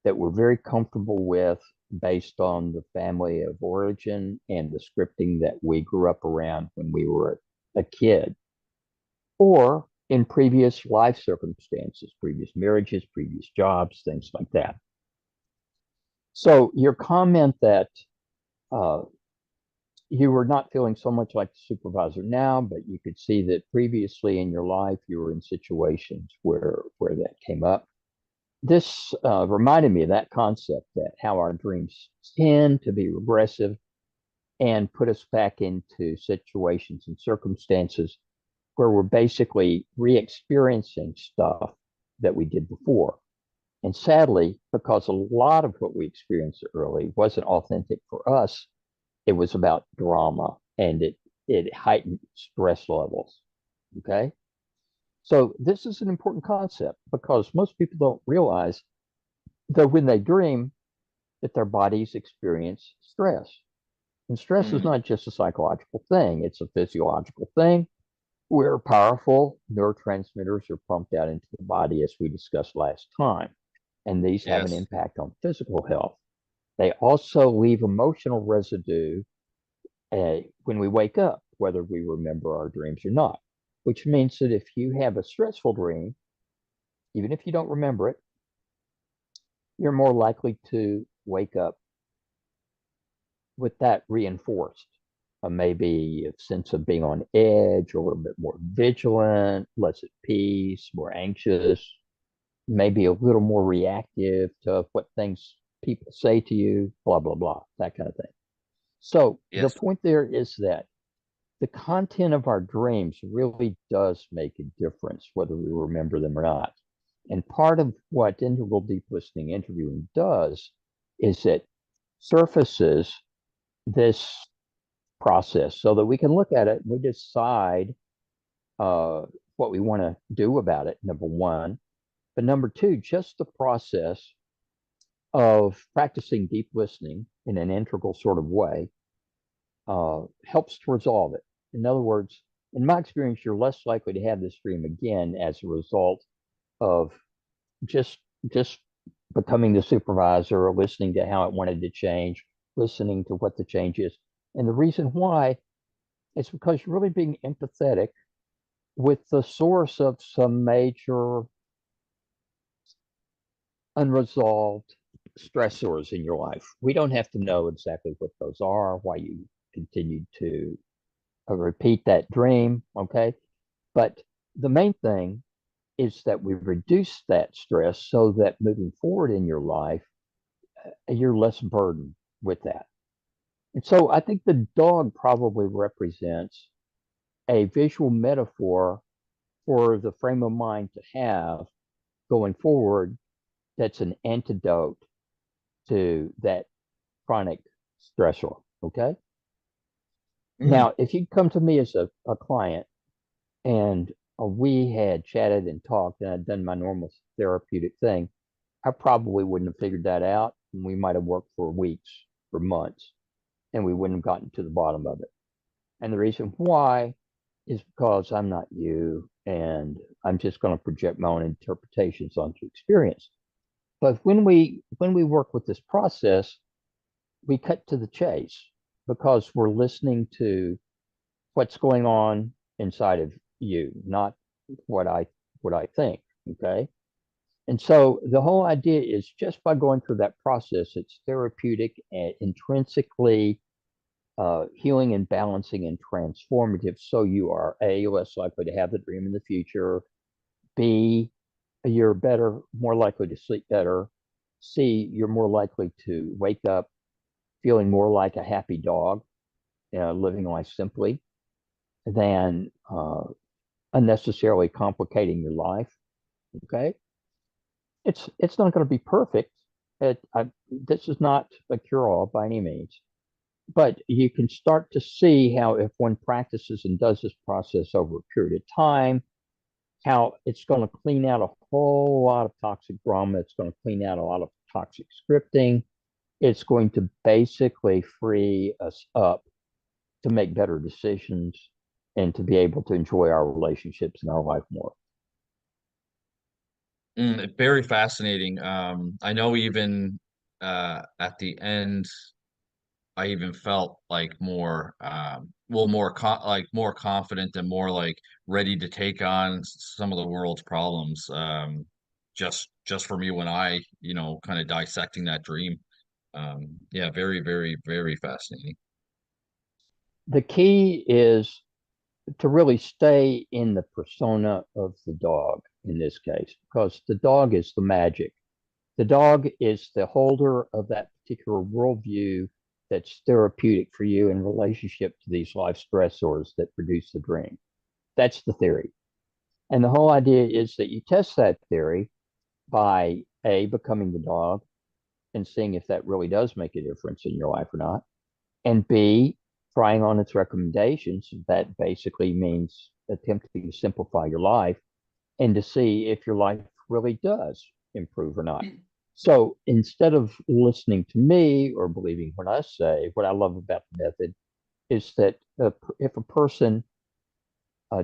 that we're very comfortable with based on the family of origin and the scripting that we grew up around when we were a kid, or in previous life circumstances, previous marriages, previous jobs, things like that. So, your comment that uh, you were not feeling so much like the supervisor now, but you could see that previously in your life you were in situations where that came up. This reminded me of that concept that how our dreams tend to be regressive and put us back into situations and circumstances where we're basically re-experiencing stuff that we did before. And sadly, because a lot of what we experienced early wasn't authentic for us, it was about drama and it heightened stress levels. Okay. So this is an important concept because most people don't realize that when they dream that their bodies experience stress. And stress is Mm, not just a psychological thing, it's a physiological thing where powerful neurotransmitters are pumped out into the body, as we discussed last time. And these have an yes. impact on physical health. They also leave emotional residue when we wake up, whether we remember our dreams or not, which means that if you have a stressful dream, even if you don't remember it, you're more likely to wake up with that reinforced. Maybe a sense of being on edge, a little bit more vigilant, less at peace, more anxious, maybe a little more reactive to what things people say to you, blah, blah, blah, that kind of thing. So the Yes. point there is that the content of our dreams really does make a difference, whether we remember them or not. And part of what integral deep listening interviewing does is it surfaces this process so that we can look at it and we decide uh, what we want to do about it, number one. But number two, just the process of practicing deep listening in an integral sort of way helps to resolve it. In other words, in my experience, you're less likely to have this dream again as a result of just just becoming the supervisor or listening to how it wanted to change, listening to what the change is. And the reason why is because you're really being empathetic with the source of some major unresolved stressors in your life. We don't have to know exactly what those are, why you continued to repeat that dream, okay? But the main thing is that we reduce that stress so that moving forward in your life, you're less burdened with that. And so I think the dog probably represents a visual metaphor for the frame of mind to have going forward that's an antidote to that chronic stressor. Okay. Mm, Now, if you come to me as a client and we had chatted and talked and I'd done my normal therapeutic thing, I probably wouldn't have figured that out. And we might have worked for weeks, for months, and we wouldn't have gotten to the bottom of it. And the reason why is because I'm not you, and I'm just going to project my own interpretations onto experience. But when we work with this process, we cut to the chase because we're listening to what's going on inside of you, not what I think. Okay. And so the whole idea is just by going through that process, it's therapeutic and intrinsically healing and balancing and transformative. So you are A, less likely to have the dream in the future. B, you're more likely to sleep better. C, you're more likely to wake up feeling more like a happy dog, living life simply than unnecessarily complicating your life. Okay, it's not going to be perfect. This is not a cure-all by any means, but you can start to see how if one practices and does this process over a period of time, how it's going to clean out a whole lot of toxic drama. It's going to clean out a lot of toxic scripting. It's going to basically free us up to make better decisions and to be able to enjoy our relationships and our life more. Very fascinating. I know even at the end, I even felt like more well more like more confident and more like ready to take on some of the world's problems. Just for me when I, kind of dissecting that dream. Yeah, very, very, very fascinating. The key is to really stay in the persona of the dog in this case, because the dog is the magic. The dog is the holder of that particular worldview that's therapeutic for you in relationship to these life stressors that produce the dream. That's the theory. And the whole idea is that you test that theory by A, becoming the dog and seeing if that really does make a difference in your life or not. And B, trying on its recommendations. That basically means attempting to simplify your life and to see if your life really does improve or not. So instead of listening to me or believing what I say, what I love about the method is that if a person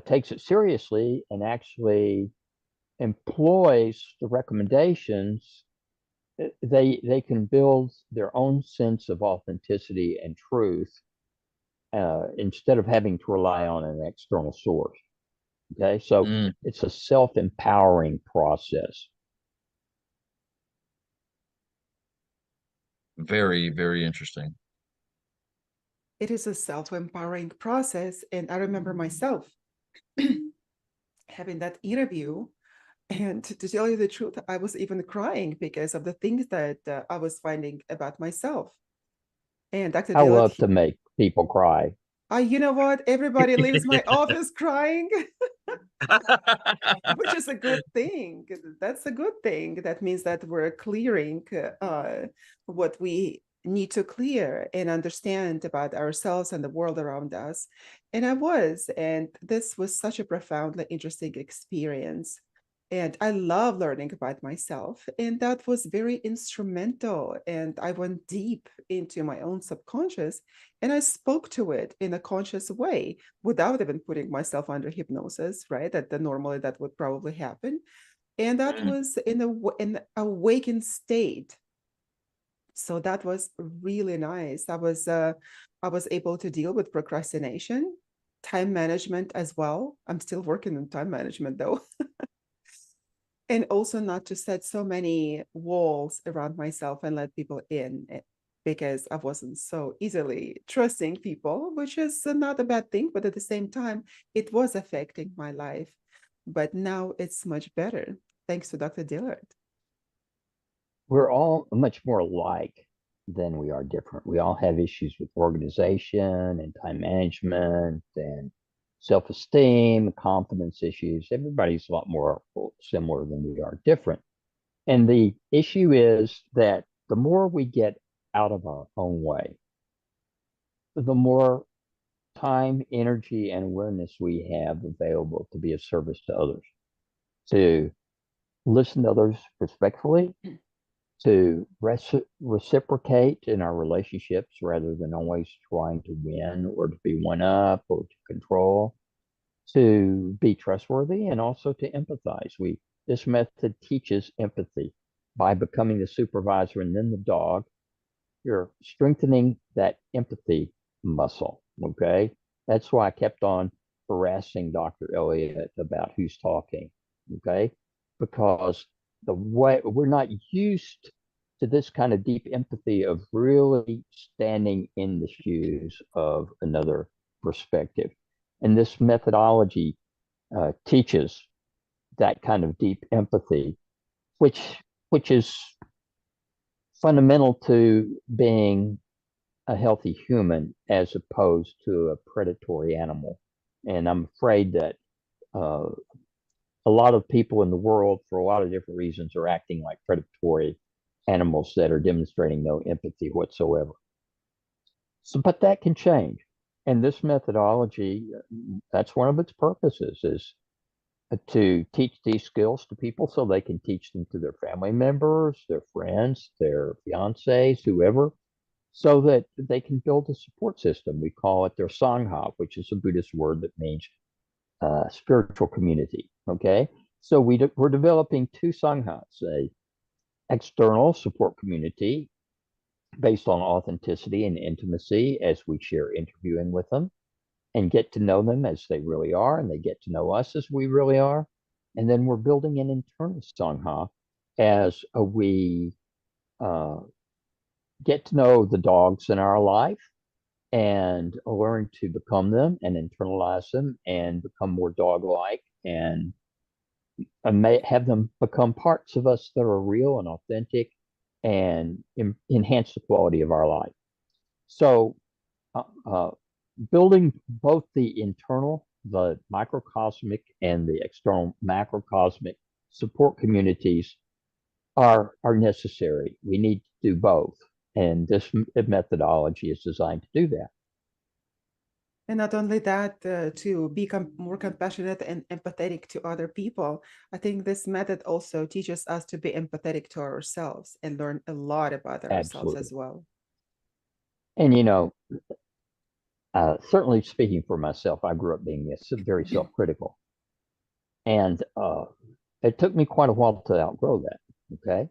takes it seriously and actually employs the recommendations, they can build their own sense of authenticity and truth instead of having to rely on an external source. Okay, so Mm, it's a self-empowering process. very, very interesting. It is a self-empowering process. And I remember myself having that interview. And to tell you the truth, I was even crying because of the things that I was finding about myself. And Dr. I Dillard, love to make people cry. you know what? Everybody leaves my office crying, which is a good thing. That's a good thing. That means that we're clearing what we need to clear and understand about ourselves and the world around us. And this was such a profoundly interesting experience. And I love learning about myself. And that was very instrumental. And I went deep into my own subconscious and I spoke to it in a conscious way without even putting myself under hypnosis, right? Normally that would probably happen. And that Mm, was in an awakened state. So that was really nice. I was able to deal with procrastination, time management as well. I'm still working on time management though. And also not to set so many walls around myself and let people in because I wasn't so easily trusting people, which is not a bad thing, but at the same time, it was affecting my life. But now it's much better, thanks to Dr. Dillard. We're all much more alike than we are different. We all have issues with organization and time management and self-esteem, confidence issues. Everybody's a lot more similar than we are different. And the issue is that the more we get out of our own way, the more time, energy, and awareness we have available to be of service to others, to listen to others respectfully, to reciprocate in our relationships rather than always trying to win or to be one up or to control, to be trustworthy, and also to empathize. This method teaches empathy by becoming the supervisor and then the dog. You're strengthening that empathy muscle. Okay. That's why I kept on harassing Dr. Elliott about who's talking. Okay. Because the way we're not used to this kind of deep empathy of really standing in the shoes of another perspective. And this methodology teaches that kind of deep empathy, which is fundamental to being a healthy human as opposed to a predatory animal. And I'm afraid that uh, a lot of people in the world, for a lot of different reasons, are acting like predatory animals that are demonstrating no empathy whatsoever. So, but that can change. And this methodology, that's one of its purposes, is to teach these skills to people so they can teach them to their family members, their friends, their fiancés, whoever, so that they can build a support system. We call it their sangha, which is a Buddhist word that means spiritual community. Okay, so we're developing two sanghas: a external support community based on authenticity and intimacy as we share interviewing with them and get to know them as they really are, and they get to know us as we really are. And then we're building an internal sangha as we get to know the dogs in our life and learn to become them and internalize them and become more dog-like and may have them become parts of us that are real and authentic and enhance the quality of our life. So uh, uh, building both the internal, the microcosmic, and the external macrocosmic support communities are necessary. We need to do both. And this methodology is designed to do that. And not only that, to be more compassionate and empathetic to other people. I think this method also teaches us to be empathetic to ourselves and learn a lot about ourselves Absolutely. as well. And, certainly speaking for myself, I grew up being very self-critical. And it took me quite a while to outgrow that. Okay.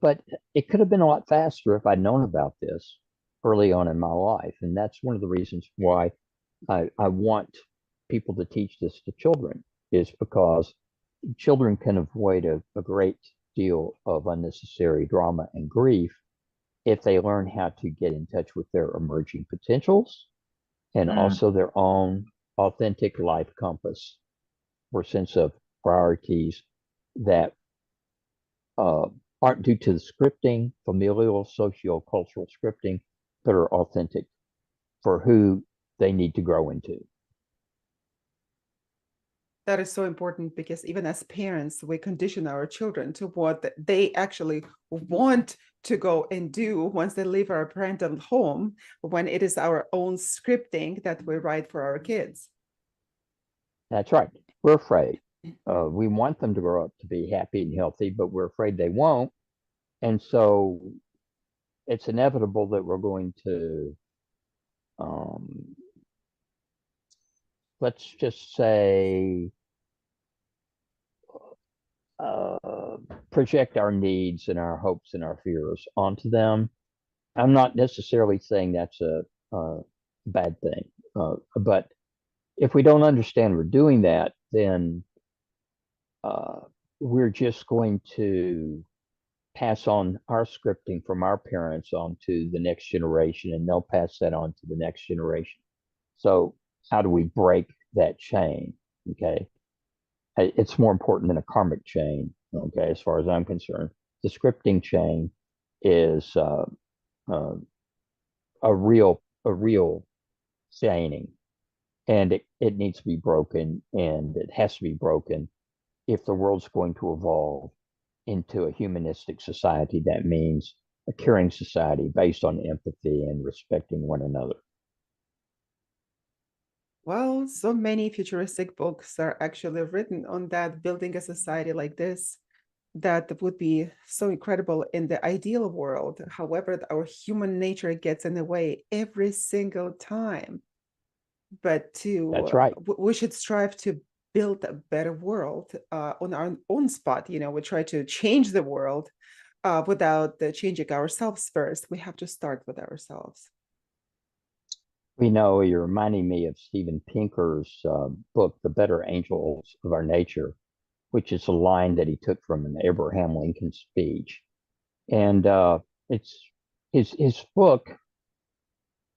But it could have been a lot faster if I'd known about this early on in my life. And that's one of the reasons why I want people to teach this to children, is because children can avoid a great deal of unnecessary drama and grief if they learn how to get in touch with their emerging potentials and also their own authentic life compass or sense of priorities that aren't due to the scripting, familial, socio-cultural scripting, but are authentic for who they need to grow into. That is so important, because even as parents, we condition our children to what they actually want to go and do once they leave our parental home, when it is our own scripting that we write for our kids. That's right. We're afraid. We want them to grow up to be happy and healthy, but we're afraid they won't. And so it's inevitable that we're going to, let's just say, project our needs and our hopes and our fears onto them. I'm not necessarily saying that's a bad thing, but if we don't understand we're doing that, then we're just going to pass on our scripting from our parents on to the next generation, and they'll pass that on to the next generation. So how do we break that chain? Okay. It's more important than a karmic chain. Okay. As far as I'm concerned, the scripting chain is a real chaining, and it needs to be broken, and it has to be broken if the world's going to evolve into a humanistic society. That means a caring society based on empathy and respecting one another. Well, so many futuristic books are actually written on that, building a society like this that would be so incredible in the ideal world. However, our human nature gets in the way every single time. But That's right. we should strive to build a better world on our own spot. We try to change the world without changing ourselves first. We have to start with ourselves. You're reminding me of Steven Pinker's book, The Better Angels of Our Nature, which is a line that he took from an Abraham Lincoln speech. And it's his book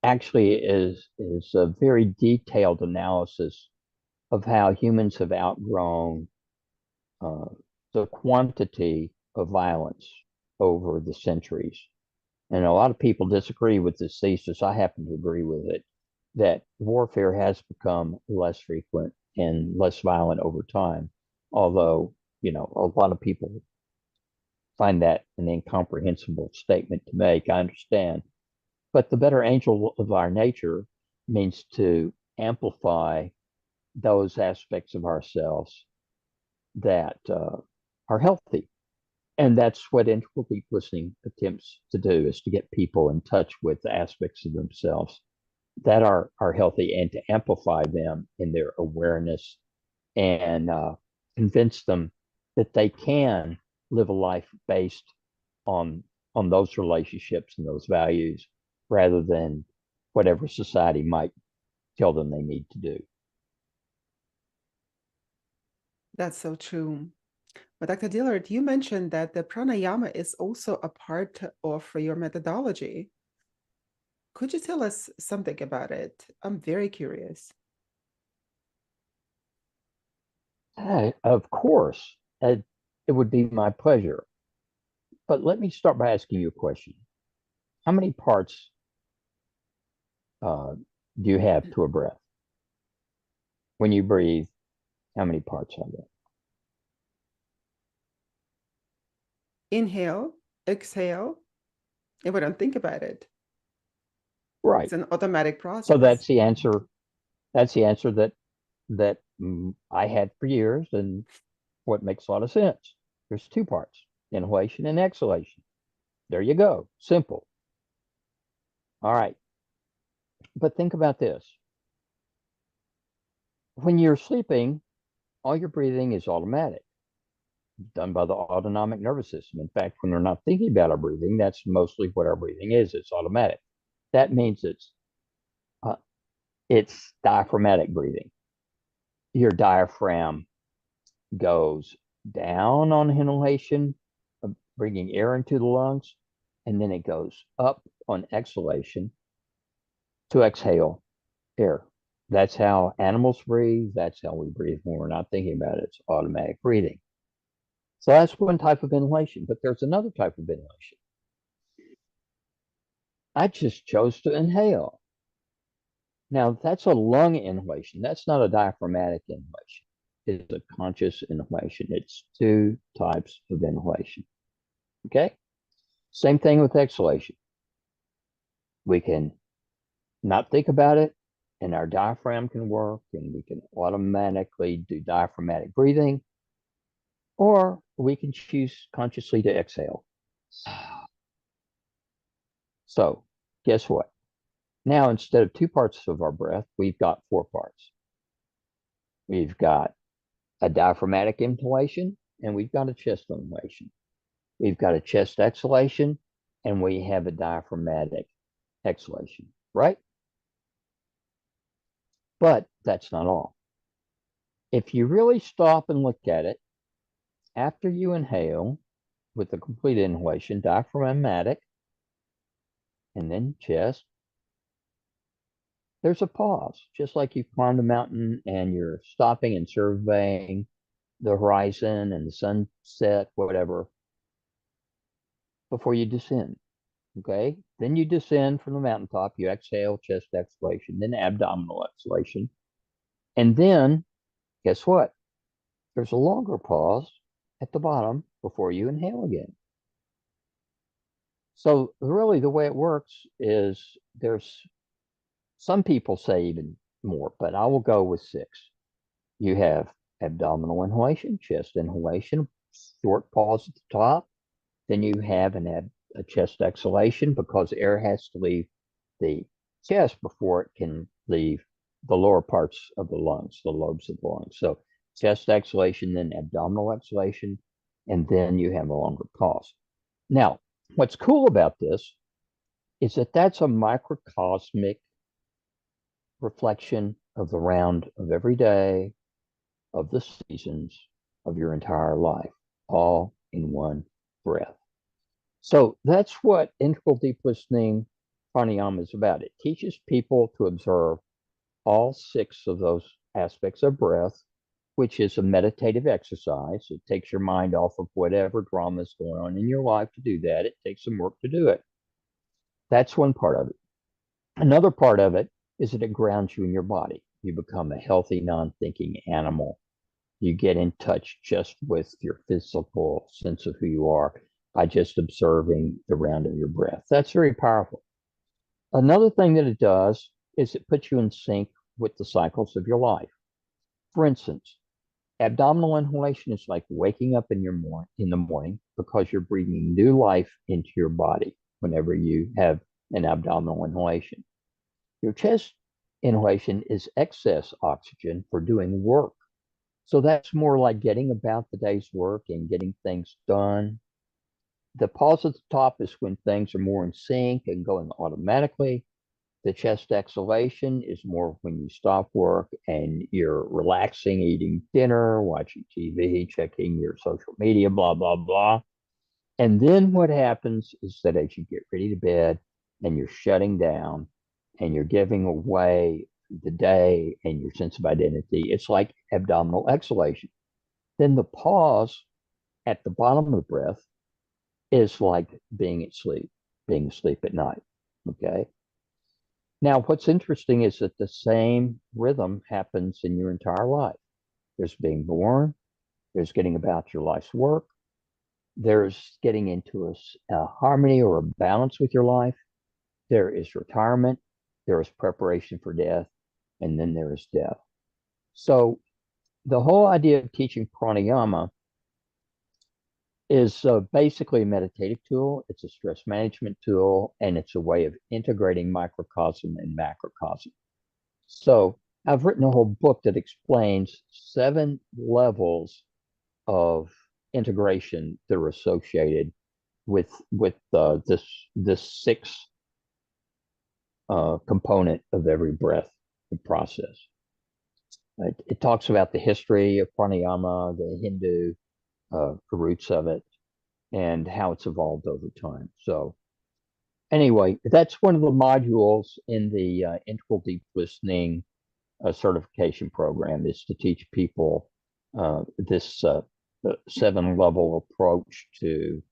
actually is a very detailed analysis of how humans have outgrown uh, the quantity of violence over the centuries. And a lot of people disagree with this thesis. I happen to agree with it, that warfare has become less frequent and less violent over time. Although, a lot of people find that an incomprehensible statement to make. I understand. But the better angel of our nature means to amplify those aspects of ourselves that are healthy. And that's what integral deep listening attempts to do, is to get people in touch with the aspects of themselves that are healthy, and to amplify them in their awareness, and convince them that they can live a life based on those relationships and those values, rather than whatever society might tell them they need to do. That's so true. But Dr. Dillard, you mentioned that the pranayama is also a part of your methodology. Could you tell us something about it? I'm very curious. Of course, it would be my pleasure. But let me start by asking you a question. How many parts do you have to a breath? When you breathe, how many parts are there? Inhale, exhale, and we don't think about it. Right. It's an automatic So process. that's the answer. That's the answer that I had for years, and what makes a lot of sense. There's two parts: inhalation and exhalation. There you go. Simple. All right. But think about this. When you're sleeping, all your breathing is automatic, done by the autonomic nervous system. In fact, when we're not thinking about our breathing, that's mostly what our breathing is. It's automatic. That means uh, it's diaphragmatic breathing. Your diaphragm goes down on inhalation, bringing air into the lungs, and then it goes up on exhalation to exhale air. That's how animals breathe. That's how we breathe when we're not thinking about it. It's automatic breathing. So that's one type of inhalation, but there's another type of inhalation. I just chose to inhale. Now, that's a lung inhalation. That's not a diaphragmatic inhalation. It's a conscious inhalation. It's two types of inhalation. Okay? Same thing with exhalation. We can not think about it, and our diaphragm can work, and we can automatically do diaphragmatic breathing, or we can choose consciously to exhale. So, guess what? Now, instead of two parts of our breath, we've got four parts. We've got a diaphragmatic inhalation, and we've got a chest inhalation. We've got a chest exhalation, and we have a diaphragmatic exhalation, right? But that's not all. If you really stop and look at it, after you inhale with the complete inhalation, diaphragmatic, and then chest, there's a pause, just like you've climbed a mountain and you're stopping and surveying the horizon and the sunset, whatever, before you descend. Okay. Then you descend from the mountaintop, you exhale, chest exhalation, then abdominal exhalation. And then guess what? There's a longer pause at the bottom before you inhale again. So really the way it works is, there's some people say even more, but I will go with 6. You have abdominal inhalation, chest inhalation, short pause at the top. Then you have a chest exhalation because air has to leave the chest before it can leave the lower parts of the lungs, the lobes of the lungs. So chest exhalation, then abdominal exhalation, and then you have a longer pause. Now, what's cool about this is that that's a microcosmic reflection of the round of every day, of the seasons, of your entire life, all in one breath. So that's what integral deep listening pranayama is about. It teaches people to observe all 6 of those aspects of breath, which is a meditative exercise. It takes your mind off of whatever drama is going on in your life to do that. It takes some work to do it. That's one part of it. Another part of it is that it grounds you in your body. You become a healthy, non-thinking animal. You get in touch just with your physical sense of who you are by just observing the round of your breath. That's very powerful. Another thing that it does is it puts you in sync with the cycles of your life. For instance, abdominal inhalation is like waking up in the morning because you're breathing new life into your body whenever you have an abdominal inhalation. Your chest inhalation is excess oxygen for doing work. So that's more like getting about the day's work and getting things done. The pause at the top is when things are more in sync and going automatically. The chest exhalation is more when you stop work and you're relaxing, eating dinner, watching TV, checking your social media, blah, blah, blah. And then what happens is that as you get ready to bed and you're shutting down and you're giving away the day and your sense of identity, it's like abdominal exhalation. Then the pause at the bottom of the breath is like being asleep at night. Okay. Now, what's interesting is that the same rhythm happens in your entire life. There's being born, there's getting about your life's work, there's getting into a harmony or a balance with your life, there is retirement, there is preparation for death, and then there is death. So the whole idea of teaching pranayama is basically a meditative tool. It's a stress management tool, and it's a way of integrating microcosm and macrocosm. So I've written a whole book that explains 7 levels of integration that are associated with this 6 component of every breath process. It talks about the history of pranayama, the Hindu roots of it, and how it's evolved over time. So anyway, that's one of the modules in the Integral Deep Listening certification program, is to teach people this 7-level approach to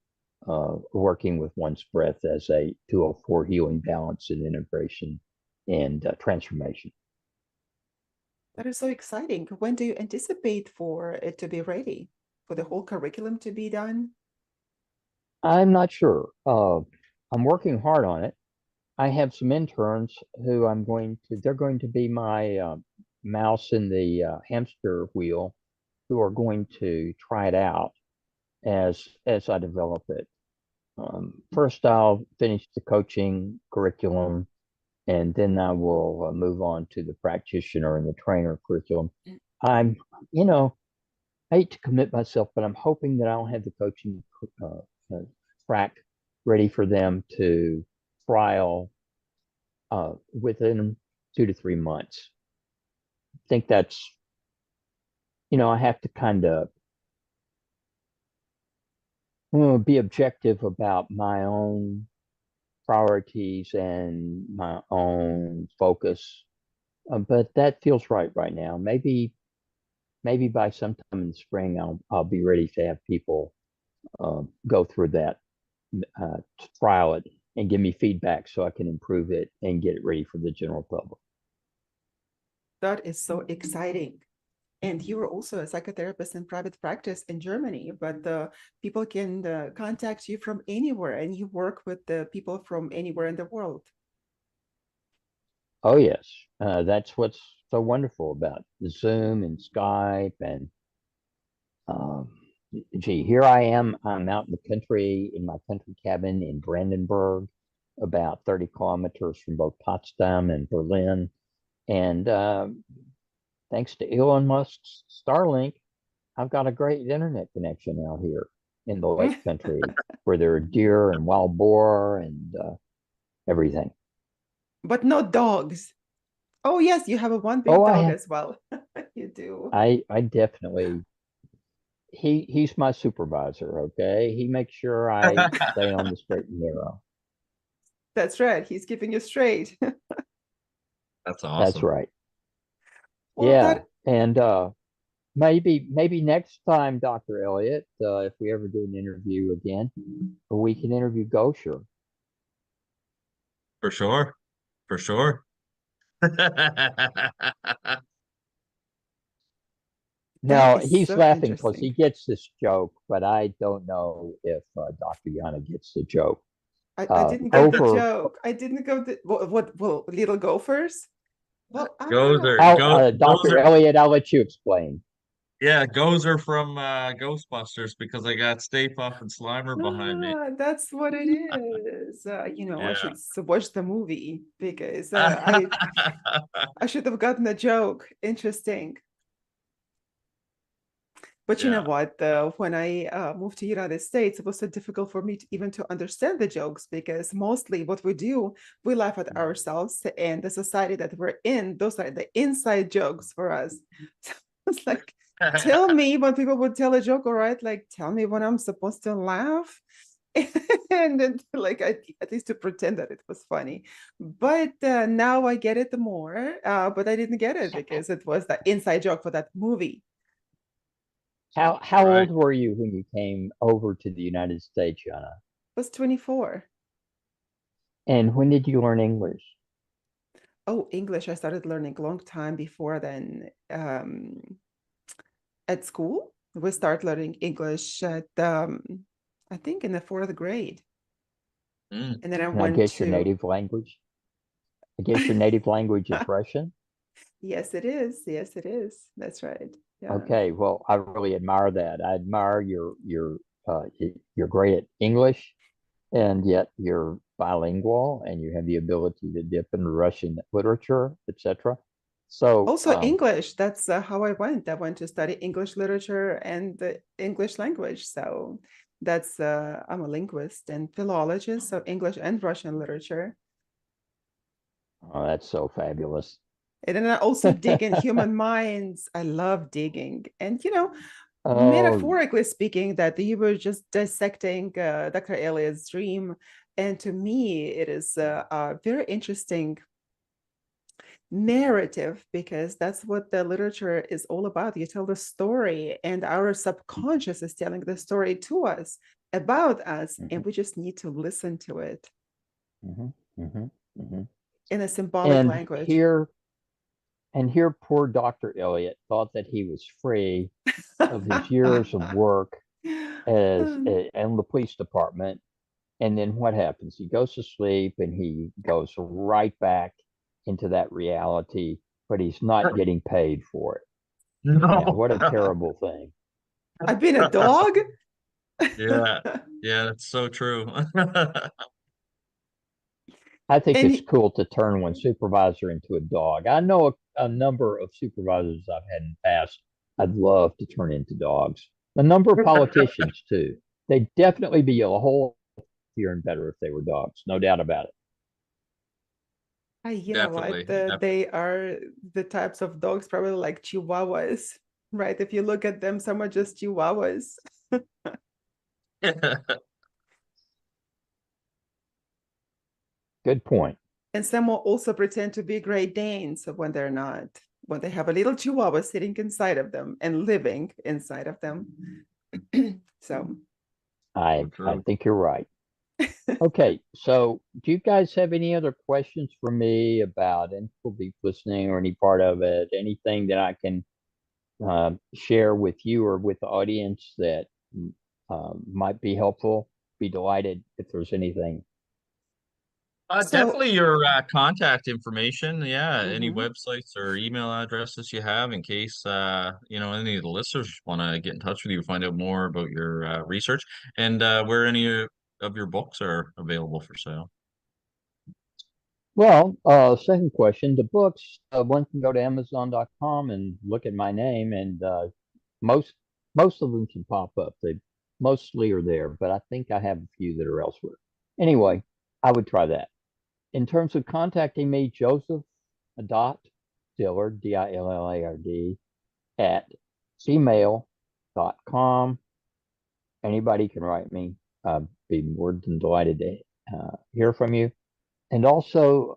working with one's breath as a tool for healing, balance, and integration and transformation. That is so exciting. When do you anticipate for it to be ready, for the whole curriculum to be done? I'm not sure. I'm working hard on it. I have some interns who they're going to be my mouse in the hamster wheel, who are going to try it out as I develop it. First, I'll finish the coaching curriculum, and then I will move on to the practitioner and the trainer curriculum. I'm, I hate to commit myself, but I'm hoping that I'll have the coaching track ready for them to trial within 2 to 3 months. I think that's, I have to kind of be objective about my own priorities and my own focus. But that feels right now. Maybe by sometime in the spring, I'll be ready to have people go through that, trial it, and give me feedback so I can improve it and get it ready for the general public. That is so exciting. And you are also a psychotherapist in private practice in Germany, but the people can contact you from anywhere, and you work with the people from anywhere in the world. Oh yes, that's what's so wonderful about Zoom and Skype and um, gee, here I am. I'm out in the country in my country cabin in Brandenburg, about 30 kilometers from both Potsdam and Berlin. And thanks to Elon Musk's Starlink, I've got a great internet connection out here in the Lake Country where there are deer and wild boar and everything. But no dogs. Oh, yes, you have a one Oh, big dog as well. You do. I definitely he's my supervisor, okay? He makes sure I stay on the straight and narrow. That's right. He's keeping you straight. That's That's awesome. right. Well, Yeah. that And maybe next time, Dr. Elliott, if we ever do an interview again, we can interview Gosher. For sure. For sure. that Now is he's so laughing because he interesting. gets this joke, but I don't know if Dr. Yana gets the joke. I didn't get the Over joke. I didn't go the well, little gophers? Well, I don't know. Gozer, How, go, Dr. Gozer, Elliott, I'll let you explain. yeah, Gozer from Ghostbusters because I got Stay Puft and Slimer behind me. That's what it is. I Yeah. should watch the movie because I should have gotten a joke. Interesting. But you know Yeah. what? When I moved to United States, it was so difficult for me to even to understand the jokes because mostly what we do, we laugh at ourselves and the society that we're in. Those are the inside jokes for us. So it's like, tell me when people would tell a joke, all right? Like, tell me when I'm supposed to laugh. And then like at least to pretend that it was funny, but now I get it more, but I didn't get it because it was the inside joke for that movie. How Right. old were you when you came over to the United States, Yana? Was 24. And when did you learn English? Oh, English, I started learning a long time before then. At school, we start learning English at, I think in the fourth grade. Mm. And then I And I went guess your to, native language? I guess your native language is Russian? yes, it is. Yes, it is. That's right. Yeah. Okay, well, I really admire that. I admire you're great at English, and yet you're bilingual, and you have the ability to dip into Russian literature, etc. So, Also, English. That's how I went. I went to study English literature and the English language. So that's, I'm a linguist and philologist, so English and Russian literature. oh, that's so fabulous. And then I also dig in human minds. I love digging. And, Oh, metaphorically speaking, that you were just dissecting Dr. Elliott's dream. And to me, it is a very interesting narrative because that's what the literature is all about. You tell the story, and our subconscious is telling the story to us about us, and mhm, we just need to listen to it mhm, mhm, mhm. in a symbolic And language. here, poor Dr. Elliot thought that he was free of his years of work as in the police department. And then what happens? He goes to sleep and he goes right back into that reality, but he's not getting paid for it. Now, No. what a terrible thing. I've been a dog. Yeah. Yeah, that's so true. I think it's And cool to turn one supervisor into a dog. I know a number of supervisors I've had in the past I'd love to turn into dogs. A number of politicians, too. They'd definitely be a whole healthier and better if they were dogs, no doubt about it. you know what? Definitely. They are the types of dogs, probably like Chihuahuas, right? If you look at them, some are just Chihuahuas. Definitely. Good point. And some will also pretend to be Great Danes when they're not, when they have a little Chihuahua sitting inside of them and living inside of them. So, So I true. think you're right. Okay, so do you guys have any other questions for me about Info Deep Listening or any part of it? Anything that I can share with you or with the audience that might be helpful? Be delighted if there's anything. So, Definitely your contact information. Yeah, any mhm. websites or email addresses you have in case any of the listeners want to get in touch with you, find out more about your research and where any of your books are available for sale. Well, second question, the books, one can go to Amazon.com and look at my name, and most most of them can pop up. They mostly are there, but I think I have a few that are elsewhere. Anyway, I would try that. In terms of contacting me, Joseph dot Dillard, Dillard, at gmail.com. Anybody can write me. I'd be more than delighted to hear from you. And also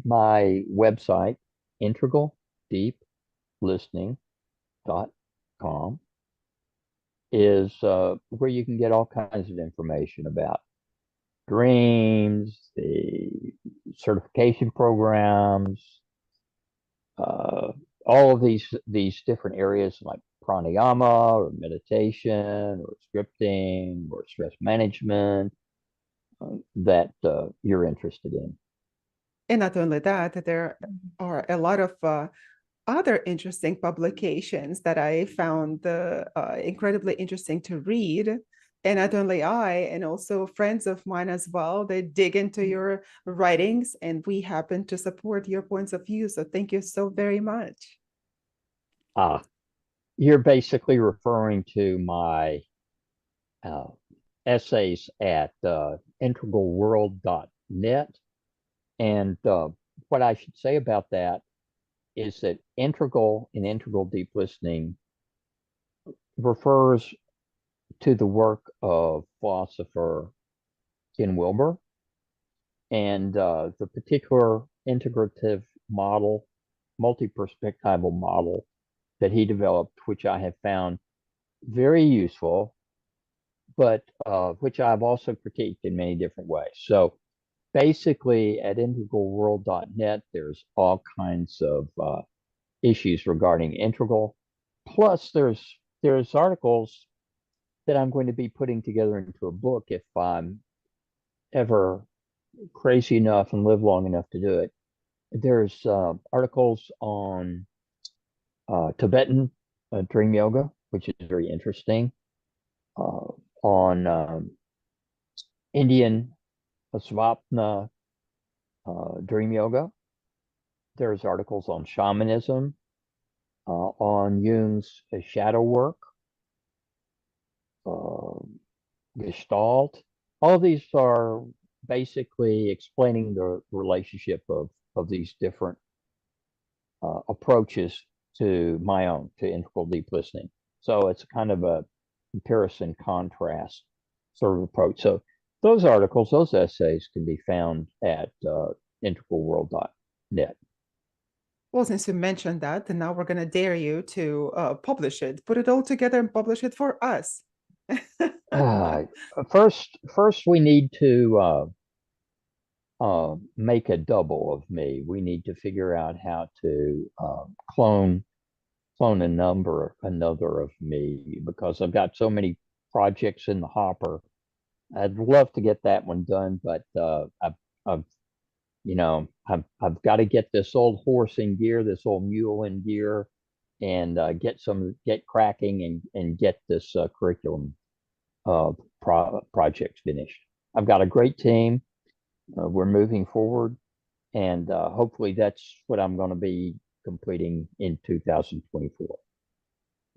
my website, integraldeeplistening.com, is where you can get all kinds of information about dreams, the certification programs, uh, all of these different areas like pranayama or meditation or scripting or stress management that you're interested in. And not only that, there are a lot of other interesting publications that I found incredibly interesting to read. And not only I, and also friends of mine as well, they dig into your writings and we happen to support your points of view. So thank you so very much. Ah, you're basically referring to my uh, essays at integralworld.net. And what I should say about that is that integral and integral deep listening refers to the work of philosopher Ken Wilber and the particular integrative model, multi-perspectival model that he developed, which I have found very useful, but which I've also critiqued in many different ways. So basically, at integralworld.net, there's all kinds of issues regarding integral. Plus, there's articles that I'm going to be putting together into a book if I'm ever crazy enough and live long enough to do it. There's articles on Tibetan dream yoga, which is very interesting, on Indian Swapna dream yoga. There's articles on shamanism, on Jung's shadow work, uh, Gestalt. All these are basically explaining the relationship of these different approaches to my own, to integral deep listening. So it's kind of a comparison contrast sort of approach. So those articles, those essays can be found at integralworld.net. Well, since you mentioned that, then now we're going to dare you to publish it, put it all together and publish it for us. Uh, first, we need to make a double of me. We need to figure out how to clone another of me because I've got so many projects in the hopper. I'd love to get that one done, but I've I've got to get this old horse in gear, this old mule in gear, and get cracking and get this curriculum project finished. I've got a great team. We're moving forward, and hopefully that's what I'm going to be completing in 2024.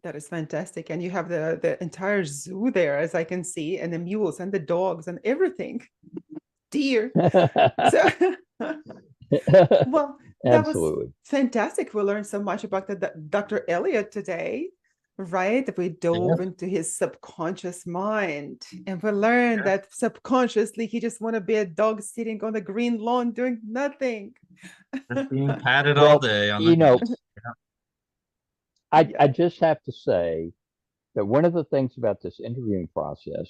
That is fantastic. And you have the entire zoo there, as I can see, and the mules and the dogs and everything. Deer. So, well, that was Absolutely. fantastic. We learned so much about Dr. Elliott today, right? We dove Yeah. into his subconscious mind, and we learned that subconsciously he just want to be a dog sitting on the green lawn doing nothing. Just being patted all Well, day on the you know, heels. Yeah. I just have to say that one of the things about this interviewing process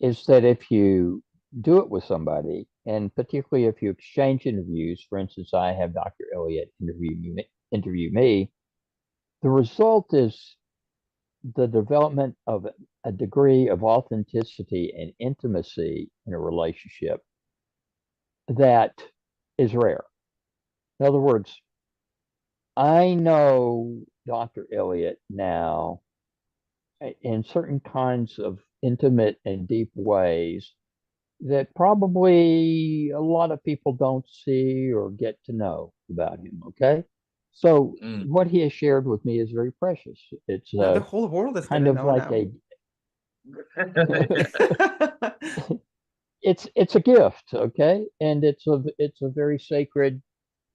is that if you do it with somebody, and particularly if you exchange interviews, for instance, I have Dr. Elliott interview me, the result is the development of a degree of authenticity and intimacy in a relationship that is rare. In other words, I know Dr. Elliott now in certain kinds of intimate and deep ways that probably a lot of people don't see or get to know about him. Okay. So Mm. what he has shared with me is very precious. It's Now the whole world is kind gonna of know like now. it's a gift, okay? And it's a very sacred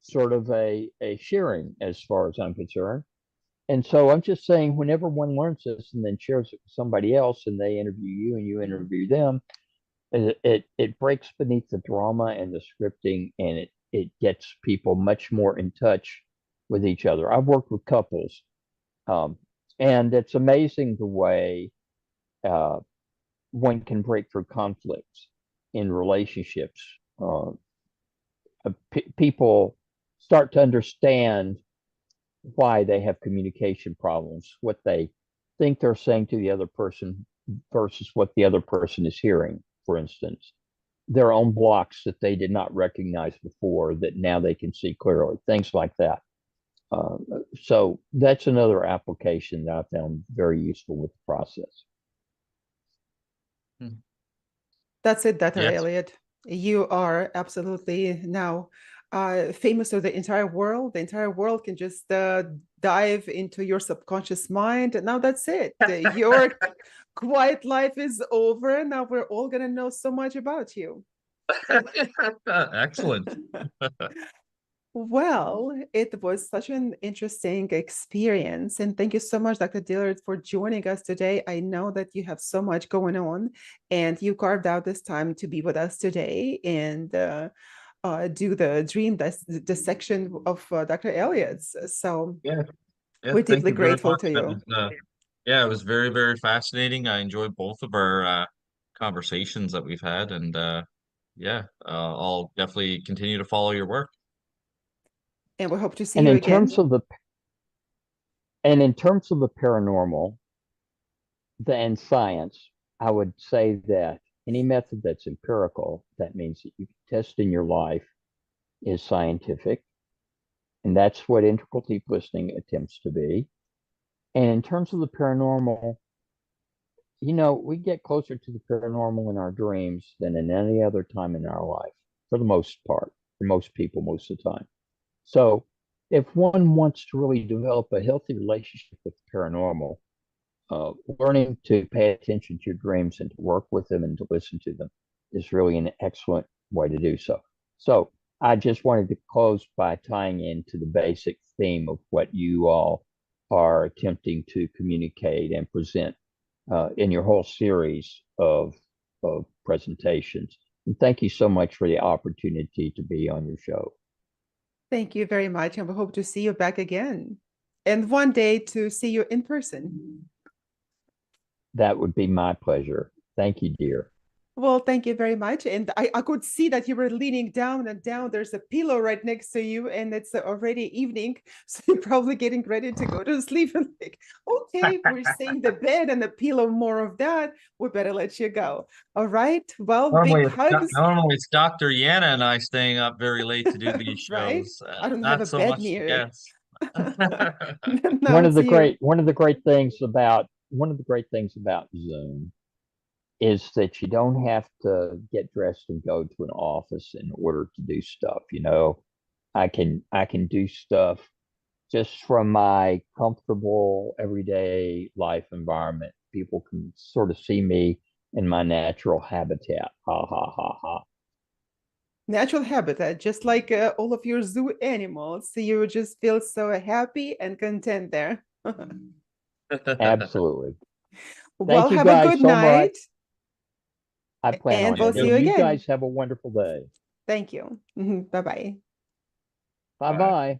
sort of a sharing as far as I'm concerned. And so I'm just saying, whenever one learns this and then shares it with somebody else, and they interview you and you interview them, it breaks beneath the drama and the scripting, and it gets people much more in touch with each other. I've worked with couples, um, and it's amazing the way uh, one can break through conflicts in relationships. People start to understand why they have communication problems, what they think they're saying to the other person versus what the other person is hearing, for instance. Their own blocks that they did not recognize before that now they can see clearly, things like that. Uh, so that's another application that I found very useful with the process. That's it, Dr. Yes. Elliott. You are absolutely now famous to the entire world. The entire world can just dive into your subconscious mind. Now that's it. Your quiet life is over. Now we're all going to know so much about you. Excellent. Well, it was such an interesting experience. And thank you so much, Dr. Dillard, for joining us today. I know that you have so much going on, and you carved out this time to be with us today and do the dream dissection of Dr. Elliott's. So Yeah. Yeah. we're Thank deeply you very grateful much. to you. Yeah, it was very, very fascinating. I enjoyed both of our conversations that we've had, and yeah, I'll definitely continue to follow your work. And we hope to see And you in again. terms of the and in terms of the paranormal, and science, I would say that any method that's empirical, that means that you can test in your life, is scientific. And that's what integral deep listening attempts to be. And in terms of the paranormal, we get closer to the paranormal in our dreams than in any other time in our life, for the most part, for most people, most of the time. So if one wants to really develop a healthy relationship with the paranormal, learning to pay attention to your dreams and to work with them and to listen to them is really an excellent way to do so. So I just wanted to close by tying into the basic theme of what you all are attempting to communicate and present in your whole series of presentations. And thank you so much for the opportunity to be on your show. Thank you very much. And we hope to see you back again. And one day to see you in person. That would be my pleasure. Thank you, dear. Well, thank you very much. And I could see that you were leaning down and down. There's a pillow right next to you, and it's already evening. So you're probably getting ready to go to sleep. And like, okay, we're seeing the bed and the pillow, more of that. We better let you go. All right. Well, big hugs, Normally it's Dr. Yana and I staying up very late to do these right? shows. I don't have a Not so bed much the near. guests. No, it's you. One of the great things about Zoom is that you don't have to get dressed and go to an office in order to do stuff. I can do stuff just from my comfortable everyday life environment. People can sort of see me in my natural habitat. Ha ha ha ha. Natural habitat, just like all of your zoo animals. So you just feel so happy and content there. Absolutely. Well, Thank you have a guys good so much. night, I plan and on we'll it. see Yep. you And you again. guys have a wonderful day. Thank you. Bye bye. Bye Bye. bye.